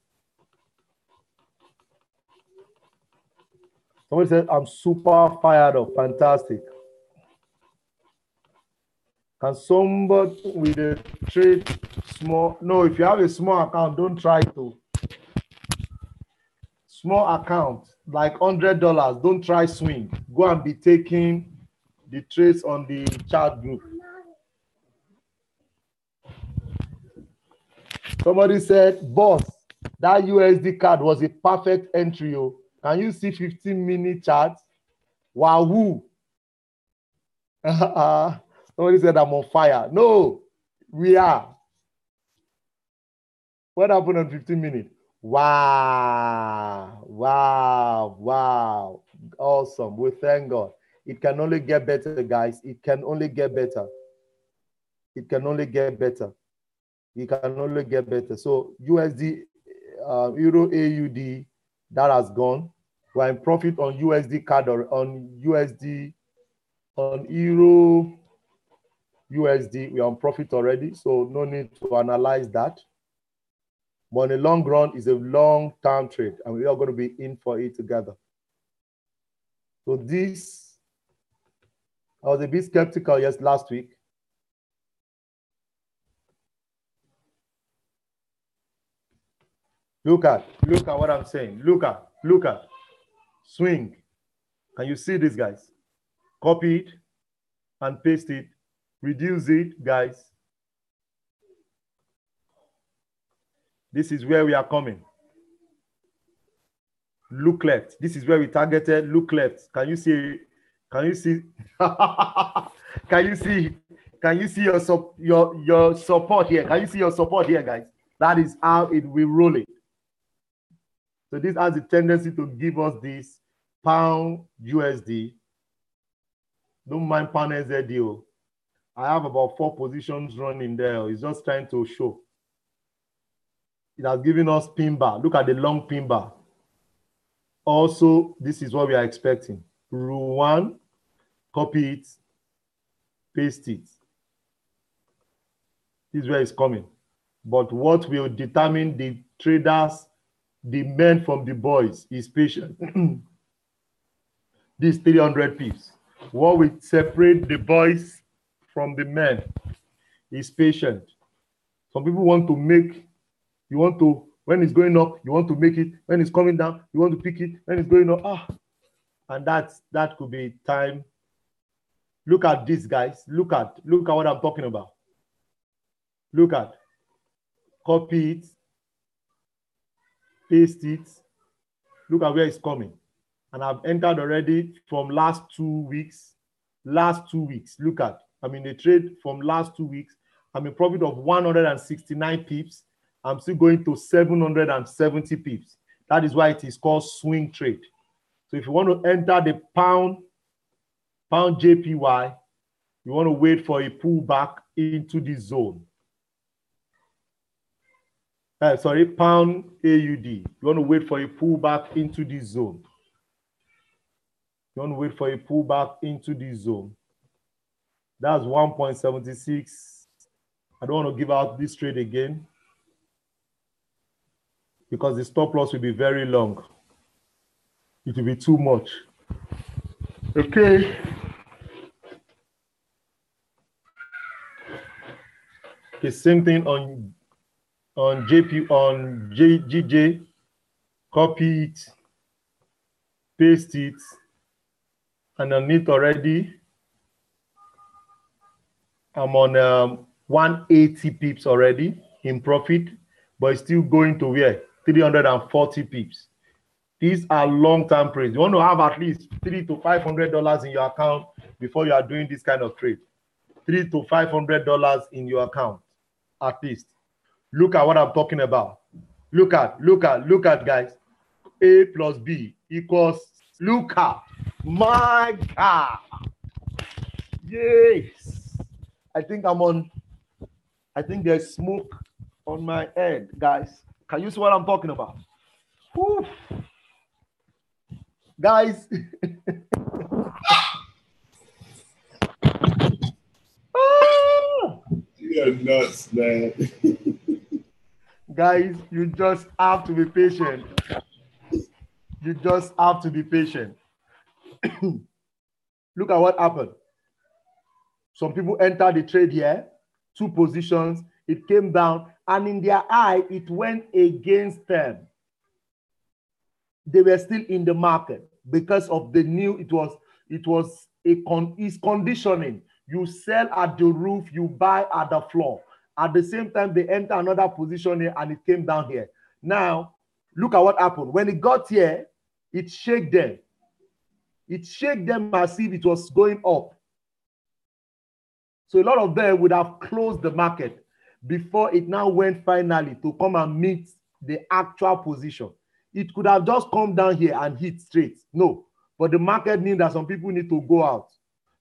Somebody said, I'm super fired up. Fantastic. Can somebody with a trade small... No, if you have a small account, don't try to. Small account, like $100, don't try swing. Go and be taking the trades on the chat group. Somebody said, boss, that USD card was a perfect entry. Oh. Can you see 15-minute charts? Wahoo. Somebody said I'm on fire. No, we are. What happened on 15 minutes? Wow. Wow. Wow. Awesome. We thank God. It can only get better, guys. It can only get better. It can only get better. It can only get better. So USD, Euro AUD, that has gone. We're in profit on USD card or on USD, on Euro USD. We are on profit already. So no need to analyze that. But in the long run, it's a long-term trade, and we are going to be in for it together. So this, I was a bit skeptical last week. Look at what I'm saying. Look at, swing. Can you see this, guys? Copy it and paste it. Reduce it, guys. This is where we are coming. Look left. This is where we targeted. Look left. Can you see? Can you see? Can you see? Can you see your support here? Can you see your support here, guys? That is how it will roll it. So this has a tendency to give us this pound USD. Don't mind pound SZD. I have about 4 positions running there. It's just trying to show. It has given us pin bar. Look at the long pin bar. Also, this is what we are expecting. Rule 1, copy it, paste it. This is where it's coming. But what will determine the traders, the men from the boys, is patience. This 300 pips. What will separate the boys from the men is patient. Some people want to make, you want to, when it's going up, you want to make it. When it's coming down, you want to pick it. When it's going up, and that could be time. Look at this, guys. Look at what I'm talking about. Look at, copy it, paste it. Look at where it's coming. And I've entered already from last 2 weeks. Last 2 weeks. Look at, I'm in the trade from last 2 weeks. I'm in profit of 169 pips. I'm still going to 770 pips. That is why it is called swing trade. So if you want to enter the pound JPY, you want to wait for a pullback into the zone. Pound AUD. You want to wait for a pullback into the zone. You want to wait for a pullback into the zone. That's 1.76. I don't want to give out this trade again because the stop loss will be very long. It will be too much. Okay. Okay, same thing on GJ. Copy it, paste it, and on it already. I'm on 180 pips already in profit, but it's still going to where? 340 pips. These are long-term trades. You want to have at least $300 to $500 in your account before you are doing this kind of trade. $300 to $500 in your account, at least. Look at what I'm talking about. Look at, guys. A plus B equals, look at, my God. Yes. I think there's smoke on my head, guys. Can you see what I'm talking about? Whew. Guys. You're nuts, man. Guys, you just have to be patient. You just have to be patient. Look at what happened. Some people entered the trade here, 2 positions, it came down, and in their eye, it went against them. They were still in the market because of the new, it's conditioning. You sell at the roof, you buy at the floor. At the same time, they enter another position here and it came down here. Now, look at what happened. When it got here, it shook them. It shook them as if it was going up. So a lot of them would have closed the market before it now went finally to come and meet the actual position. It could have just come down here and hit straight. No, but the market knew that some people need to go out.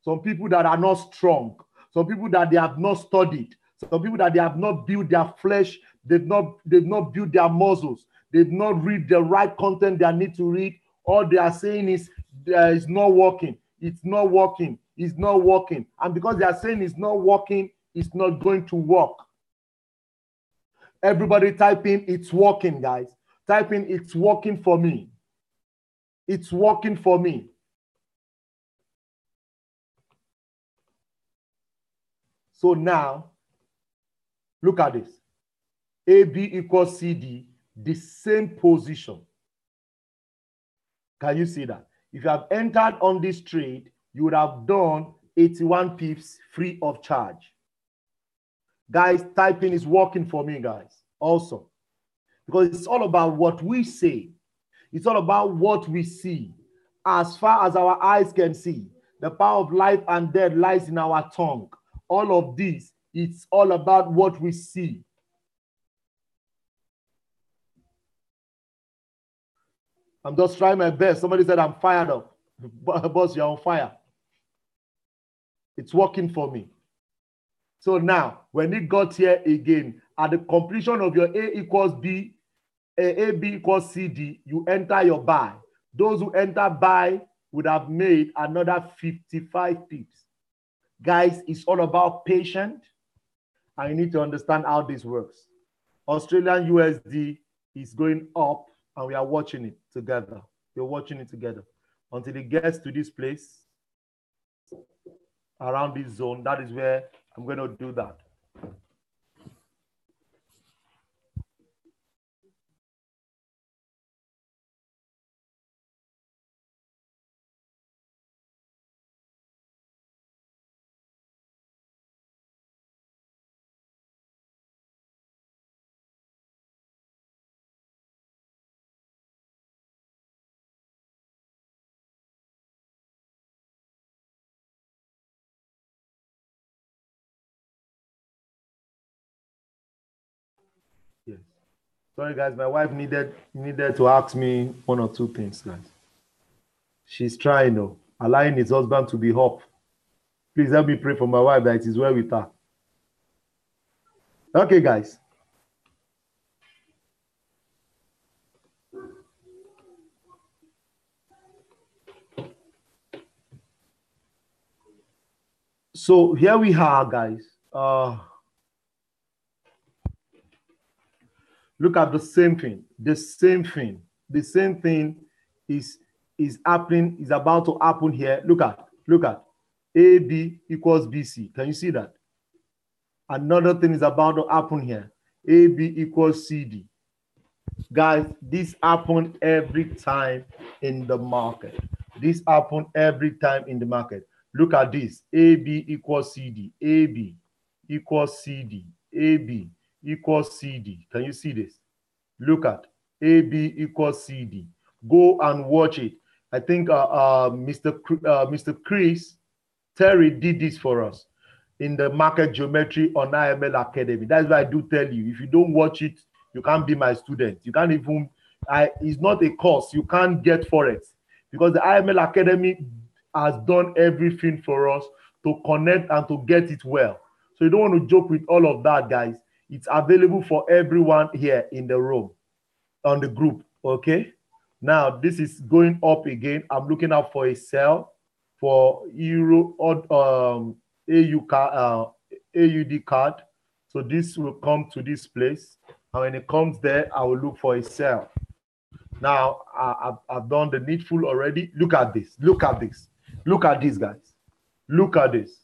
Some people that are not strong. Some people that they have not studied. Some people that they have not built their flesh. They've not built their muscles. They've not read the right content they need to read. All they are saying is it's not working. It's not working. It's not working. And because they are saying it's not working, it's not going to work. Everybody type in, it's working, guys. Type in, it's working for me. It's working for me. So now, look at this. AB equals CD, the same position. Can you see that? If you have entered on this trade, you would have done 81 pips free of charge. Guys, typing is working for me, guys. Also, because it's all about what we say. It's all about what we see. As far as our eyes can see, the power of life and death lies in our tongue. All of this, it's all about what we see. I'm just trying my best. Somebody said I'm fired up. Boss, you're on fire. It's working for me. So now, when it got here again, at the completion of your A equals B, AB equals CD, you enter your buy. Those who enter buy would have made another 55 pips. Guys, it's all about patience. And you need to understand how this works. Australian USD is going up and we are watching it together. We're watching it together until it gets to this place around this zone. That is where I'm going to do that. Yes. Sorry, guys. My wife needed to ask me 1 or 2 things, guys. She's trying, though, allowing his husband to be up. Please help me pray for my wife that it is well with her. Okay, guys. So here we are, guys. Look at the same thing. The same thing. The same thing is happening, is about to happen here. Look at AB equals BC. Can you see that? Another thing is about to happen here. AB equals CD. Guys, this happens every time in the market. This happens every time in the market. Look at this. AB equals CD. AB equals CD. AB equals CD. Can you see this? Look at AB equals CD. Go and watch it. I think Mr. Chris Terry did this for us in the market geometry on IML Academy. That's why I do tell you, if you don't watch it, you can't be my student. You can't even, it's not a course. You can't get Forex because the IML Academy has done everything for us to connect and to get it well. So you don't want to joke with all of that, guys. It's available for everyone here in the room, on the group, okay? Now, this is going up again. I'm looking out for a sell for Euro AUD card. So this will come to this place. And when it comes there, I will look for a sell. Now, I've done the needful already. Look at this. Look at this. Look at this, guys. Look at this.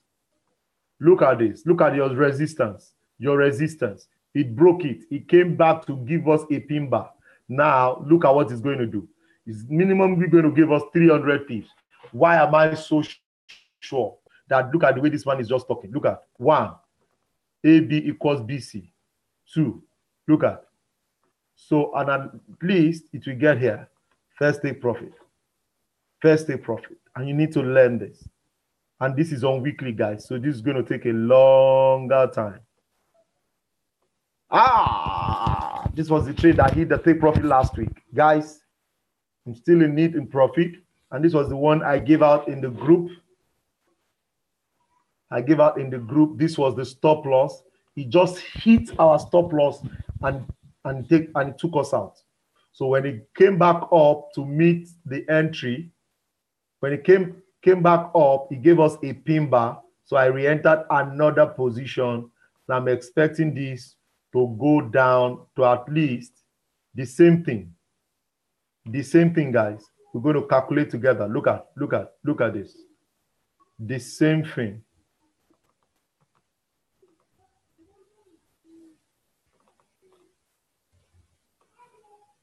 Look at this. Look at your resistance. Your resistance. It broke it. It came back to give us a pin bar. Now, look at what it's going to do. It's minimally going to give us 300 pips. Why am I so sure that look at the way this man is just talking? Look at 1, AB equals BC. 2, look at. So, and at least it will get here. First take profit. First take profit. And you need to learn this. And this is on weekly, guys. So this is going to take a longer time. This was the trade that hit the take profit last week. Guys, I'm still in need in profit. And this was the one I gave out in the group. I gave out in the group. This was the stop loss. It just hit our stop loss and it took us out. So when it came back up to meet the entry, when it came back up, it gave us a pin bar. So I re-entered another position. And I'm expecting this to go down to at least the same thing. The same thing, guys. We're going to calculate together. Look at this. The same thing.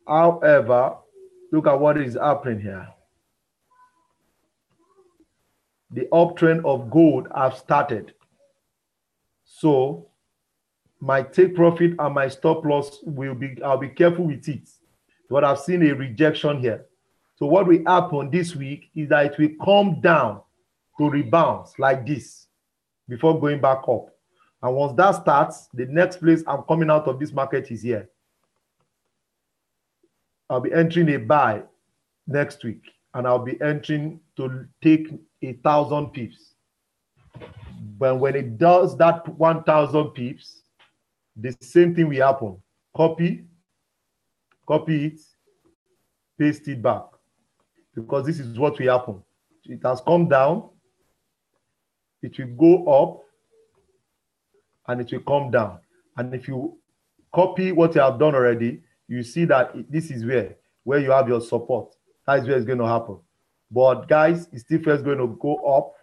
However, look at what is happening here. The uptrend of gold have started. So my take profit and my stop loss I'll be careful with it. But I've seen a rejection here. So what will happen this week is that it will come down to rebound like this before going back up. And once that starts, the next place I'm coming out of this market is here. I'll be entering a buy next week, and I'll be entering to take 1,000 pips. But when it does that 1,000 pips, the same thing will happen. Copy it, paste it back. Because this is what will happen. It has come down, it will go up, and it will come down. And if you copy what you have done already, you see that this is where you have your support. That is where it's going to happen. But guys, it's still first going to go up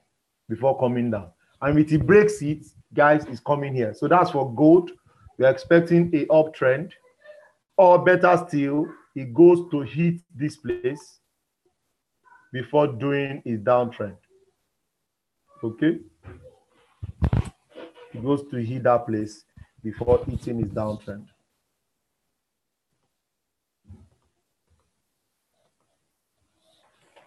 before coming down. And if it breaks it, guys, it's coming here. So that's for gold. We're expecting a uptrend. Or better still, it goes to hit this place before doing its downtrend. Okay? It goes to hit that place before hitting its downtrend.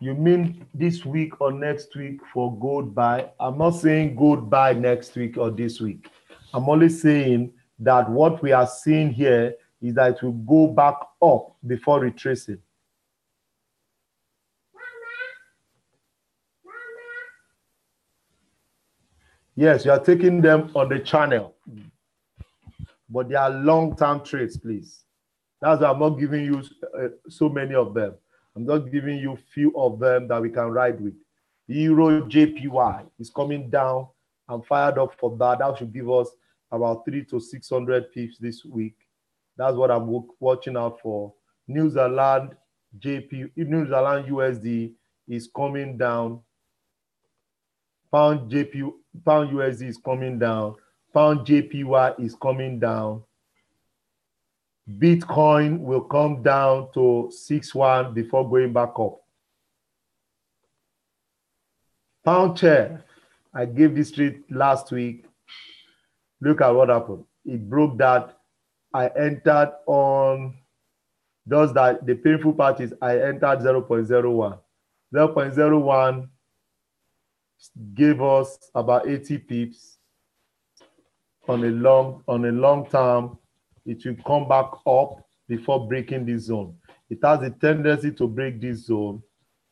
You mean this week or next week for gold buy? I'm not saying gold buy next week or this week. I'm only saying that what we are seeing here is that it will go back up before retracing. Yes, you are taking them on the channel, but they are long-term trades, please. That's why I'm not giving you so many of them. I'm just giving you few of them that we can ride with. Euro JPY is coming down. I'm fired up for that. That should give us about 300 to 600 pips this week. That's what I'm watching out for. New Zealand USD is coming down. Pound USD is coming down. Pound JPY is coming down. Bitcoin will come down to 6.1 before going back up. Pound chair, I gave this trade last week. Look at what happened. It broke that. I entered on, does that, the painful part is I entered 0.01. 0.01 gave us about 80 pips on a long term. It will come back up before breaking this zone. It has a tendency to break this zone,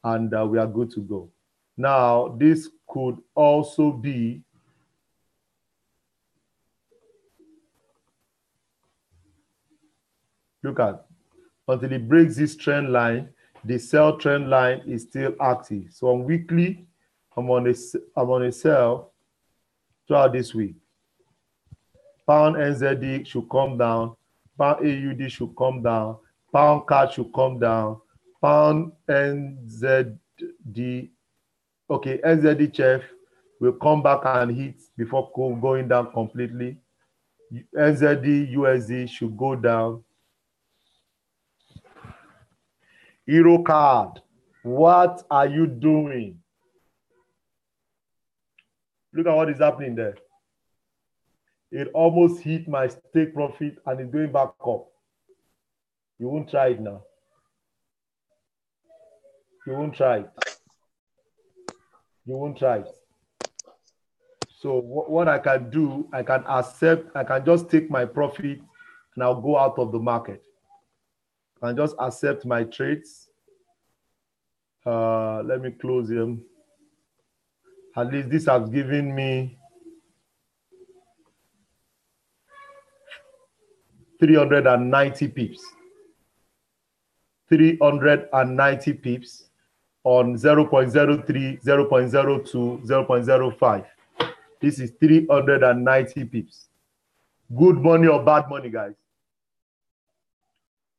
and we are good to go. Now, this could also be look at until it breaks this trend line, the sell trend line is still active. So on weekly, I'm on a sell throughout this week. Pound NZD should come down. Pound AUD should come down. Pound CAD should come down. Pound NZD, okay, NZDHF will come back and hit before going down completely. NZD, USD should go down. Euro CAD, what are you doing? Look at what is happening there. It almost hit my take profit and it's going back up. You won't try it now. You won't try it. You won't try it. So what I can do, I can just take my profit and I'll go out of the market. And just accept my trades. Let me close them. At least this has given me 390 pips. 390 pips on 0.03, 0.02, 0.05. This is 390 pips. Good money or bad money, guys?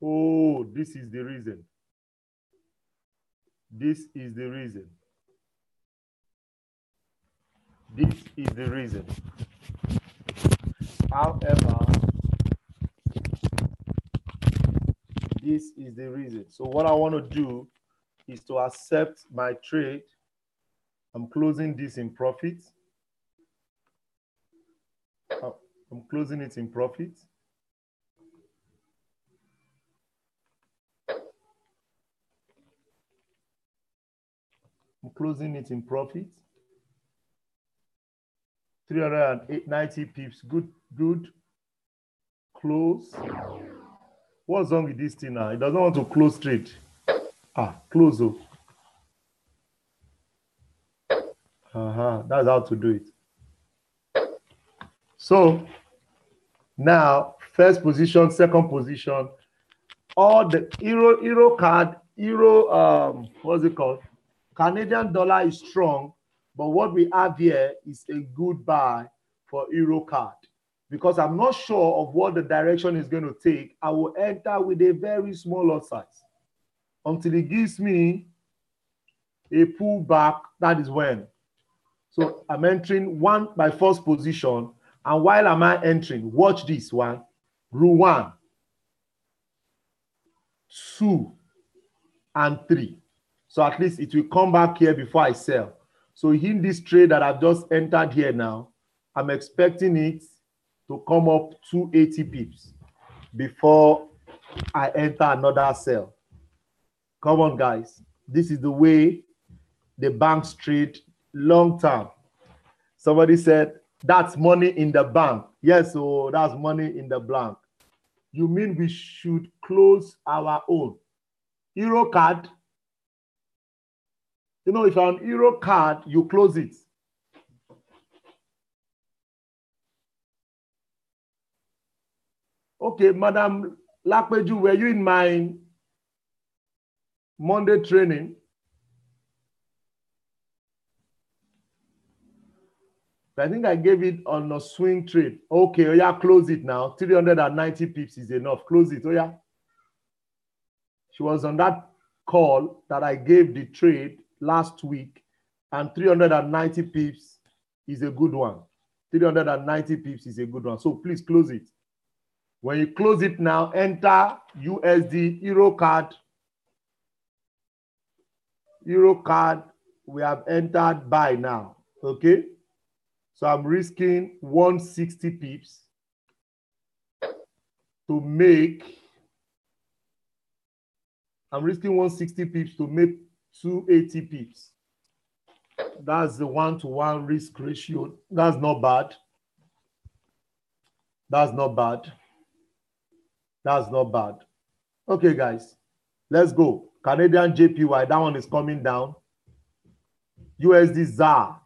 Oh, this is the reason. This is the reason. This is the reason. However, this is the reason. So what I want to do is to accept my trade. I'm closing this in profit. I'm closing it in profit. I'm closing it in profit. 390 pips. Good, good. Close. What's wrong with this thing now? It doesn't want to close trade. Close though. That's how to do it. So now, first position, second position, all the Euro CAD, what's it called? Canadian dollar is strong, but what we have here is a good buy for Euro CAD. Because I'm not sure of what the direction is going to take, I will enter with a very small lot size until it gives me a pullback. That is when. So I'm entering my first position. And while am I entering? Watch this one. Rule 1, 2, and 3. So at least it will come back here before I sell. So in this trade that I've just entered here now, I'm expecting it to come up 280 pips before I enter another sell. Come on, guys. This is the way the banks trade long term. Somebody said, that's money in the bank. Yes, so that's money in the bank. You mean we should close our own? Euro CAD. You know, if you're on Euro CAD, you close it. Okay, Madam Lakpeju, were you in my Monday training? I think I gave it on a swing trade. Okay, oh yeah, close it now. 390 pips is enough. Close it, oh yeah. She was on that call that I gave the trade last week, and 390 pips is a good one. 390 pips is a good one. So please close it. When you close it now, enter USD, Euro CAD. Euro CAD, we have entered buy now, okay? So I'm risking 160 pips to make, I'm risking 160 pips to make 280 pips. That's the 1-to-1 risk ratio. That's not bad. That's not bad. That's not bad. Okay, guys, let's go. Canadian JPY, that one is coming down. USD ZAR.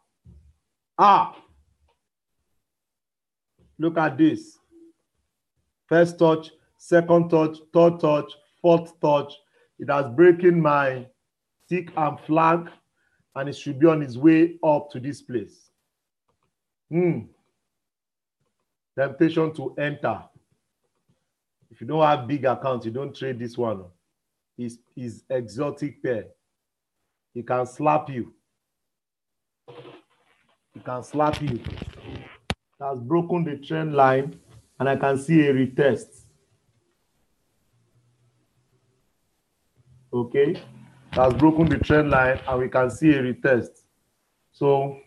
Look at this. First touch, second touch, third touch, fourth touch. It has broken my stick and flag, and it should be on its way up to this place. Temptation to enter. If you don't have big accounts, you don't trade this one. It's exotic pair. It can slap you. It can slap you. It has broken the trend line, and I can see a retest. Okay, it has broken the trend line, and we can see a retest. So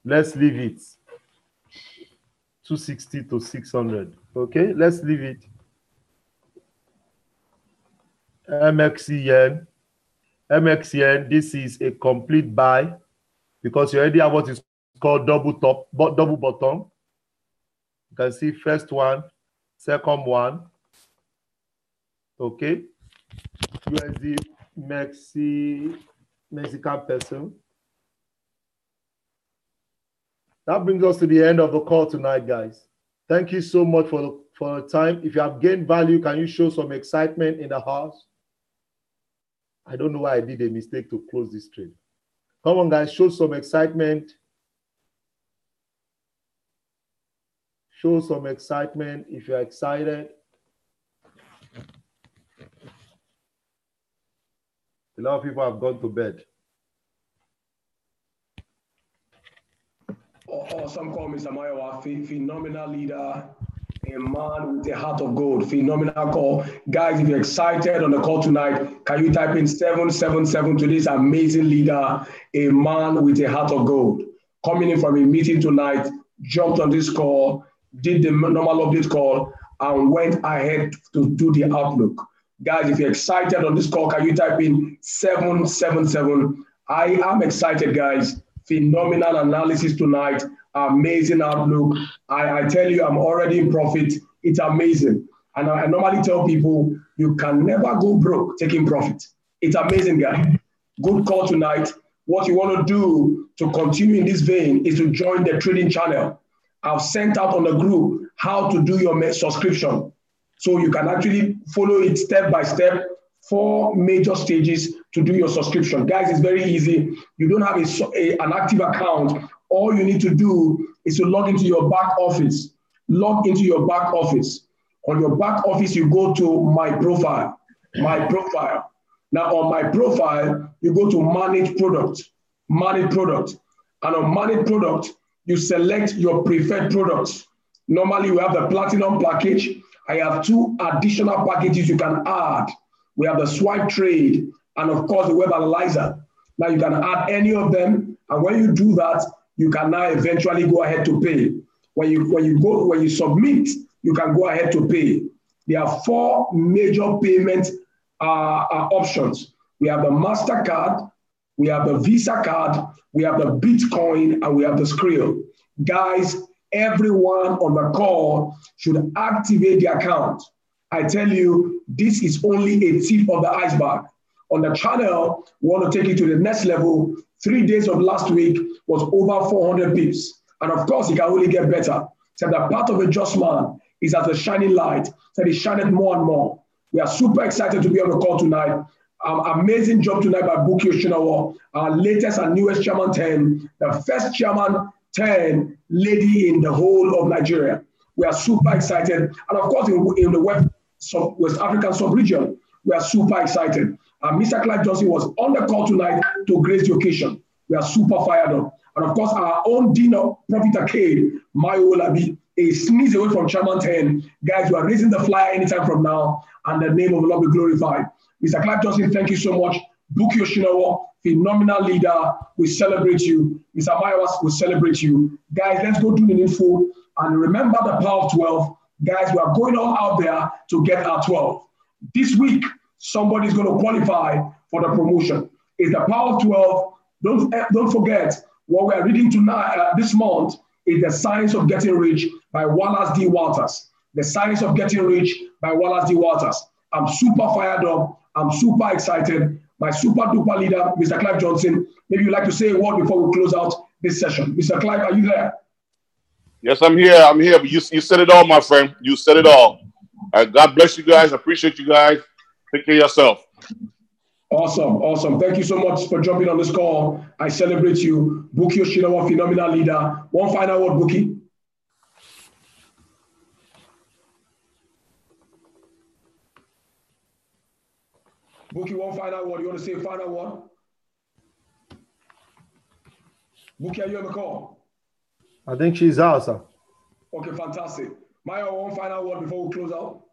let's leave it. 260 to 600. Okay, let's leave it. MXCN. MXCN, this is a complete buy because you already have what is called double bottom. You can see first one, second one. Okay. USD Mexican peso. That brings us to the end of the call tonight, guys. Thank you so much for the time. If you have gained value, can you show some excitement in the house? I don't know why I did a mistake to close this trade. Come on, guys, show some excitement. Show some excitement if you're excited. A lot of people have gone to bed. Some call Mr. Mayowa phenomenal leader, a man with a heart of gold. Phenomenal call. Guys, if you're excited on the call tonight, can you type in 777 to this amazing leader, a man with a heart of gold? Coming in from a meeting tonight, jumped on this call, did the normal update call, and went ahead to do the outlook. Guys, if you're excited on this call, can you type in 777? I am excited, guys. Phenomenal analysis tonight. Amazing outlook. I tell you, I'm already in profit. It's amazing. And I normally tell people, you can never go broke taking profit. It's amazing, guys. Good call tonight. What you want to do to continue in this vein is to join the trading channel. I've sent out on the group how to do your subscription. So you can actually follow it step by step, 4 major stages to do your subscription. Guys, it's very easy. You don't have an active account. All you need to do is to log into your back office. Log into your back office. On your back office, you go to My Profile. My Profile. Now on My Profile, you go to Manage Product. Manage Product. And on Manage Product, you select your preferred products. Normally, we have the Platinum package. I have 2 additional packages you can add. We have the Swipe Trade and, of course, the Web Analyzer. Now, you can add any of them. And when you do that, you can now eventually go ahead to pay. When you submit, you can go ahead to pay. There are 4 major payment options. We have the MasterCard, we have the Visa card, we have the Bitcoin, and we have the Skrill. Guys, everyone on the call should activate the account. I tell you, this is only a tip of the iceberg. On the channel, we want to take it to the next level. 3 days of last week was over 400 pips. And of course, it can only get better. So the path of a just man is as a shining light. So it shineth more and more. We are super excited to be on the call tonight. Amazing job tonight by Buki Oshinawa, our latest and newest Chairman 10, the first Chairman 10 lady in the whole of Nigeria. We are super excited. And of course, in the West African sub-region, we are super excited. Mr. Clive Johnson was on the call tonight to grace the occasion. We are super fired up. And of course, our own Dean of Profit Arcade, Mayo Olabi, a sneeze away from Chairman 10. Guys, we are raising the flyer anytime from now, and the name of the Lord be glorified. Mr. Clive Johnson, thank you so much. Buki Oshinawa, phenomenal leader. We celebrate you. Mr. Mayawas, we celebrate you. Guys, let's go do the needful. And remember the power of 12. Guys, we are going all out there to get our 12. This week, somebody's going to qualify for the promotion. It's the power of 12. Don't forget, what we are reading tonight, this month, is The Science of Getting Rich by Wallace D. Walters. The Science of Getting Rich by Wallace D. Walters. I'm super fired up. I'm super excited. my super duper leader, Mr. Clive Johnson. Maybe you'd like to say a word before we close out this session. Mr. Clive, are you there? Yes, I'm here. I'm here. But you said it all, my friend. You said it all. God bless you guys. I appreciate you guys. Take care of yourself. Awesome, awesome. Thank you so much for jumping on this call. I celebrate you. Buki Oshinawa, phenomenal leader. One final word, Buki. Buki, one final word. You want to say a final word? Buki, are you on the call? I think she's out, sir. Okay, fantastic. Maya, one final word before we close out.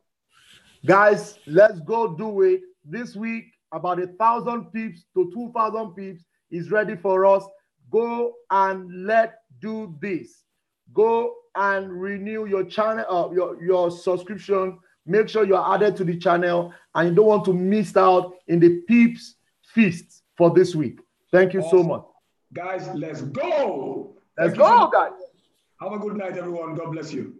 Guys, let's go do it. This week, about 1,000 pips to 2,000 pips is ready for us. Go and let's do this. Go and renew your channel, your subscription. Make sure you're added to the channel and you don't want to miss out in the pips feast for this week. Thank you so much. Guys, let's go. Let's go, guys. Have a good night, everyone. God bless you.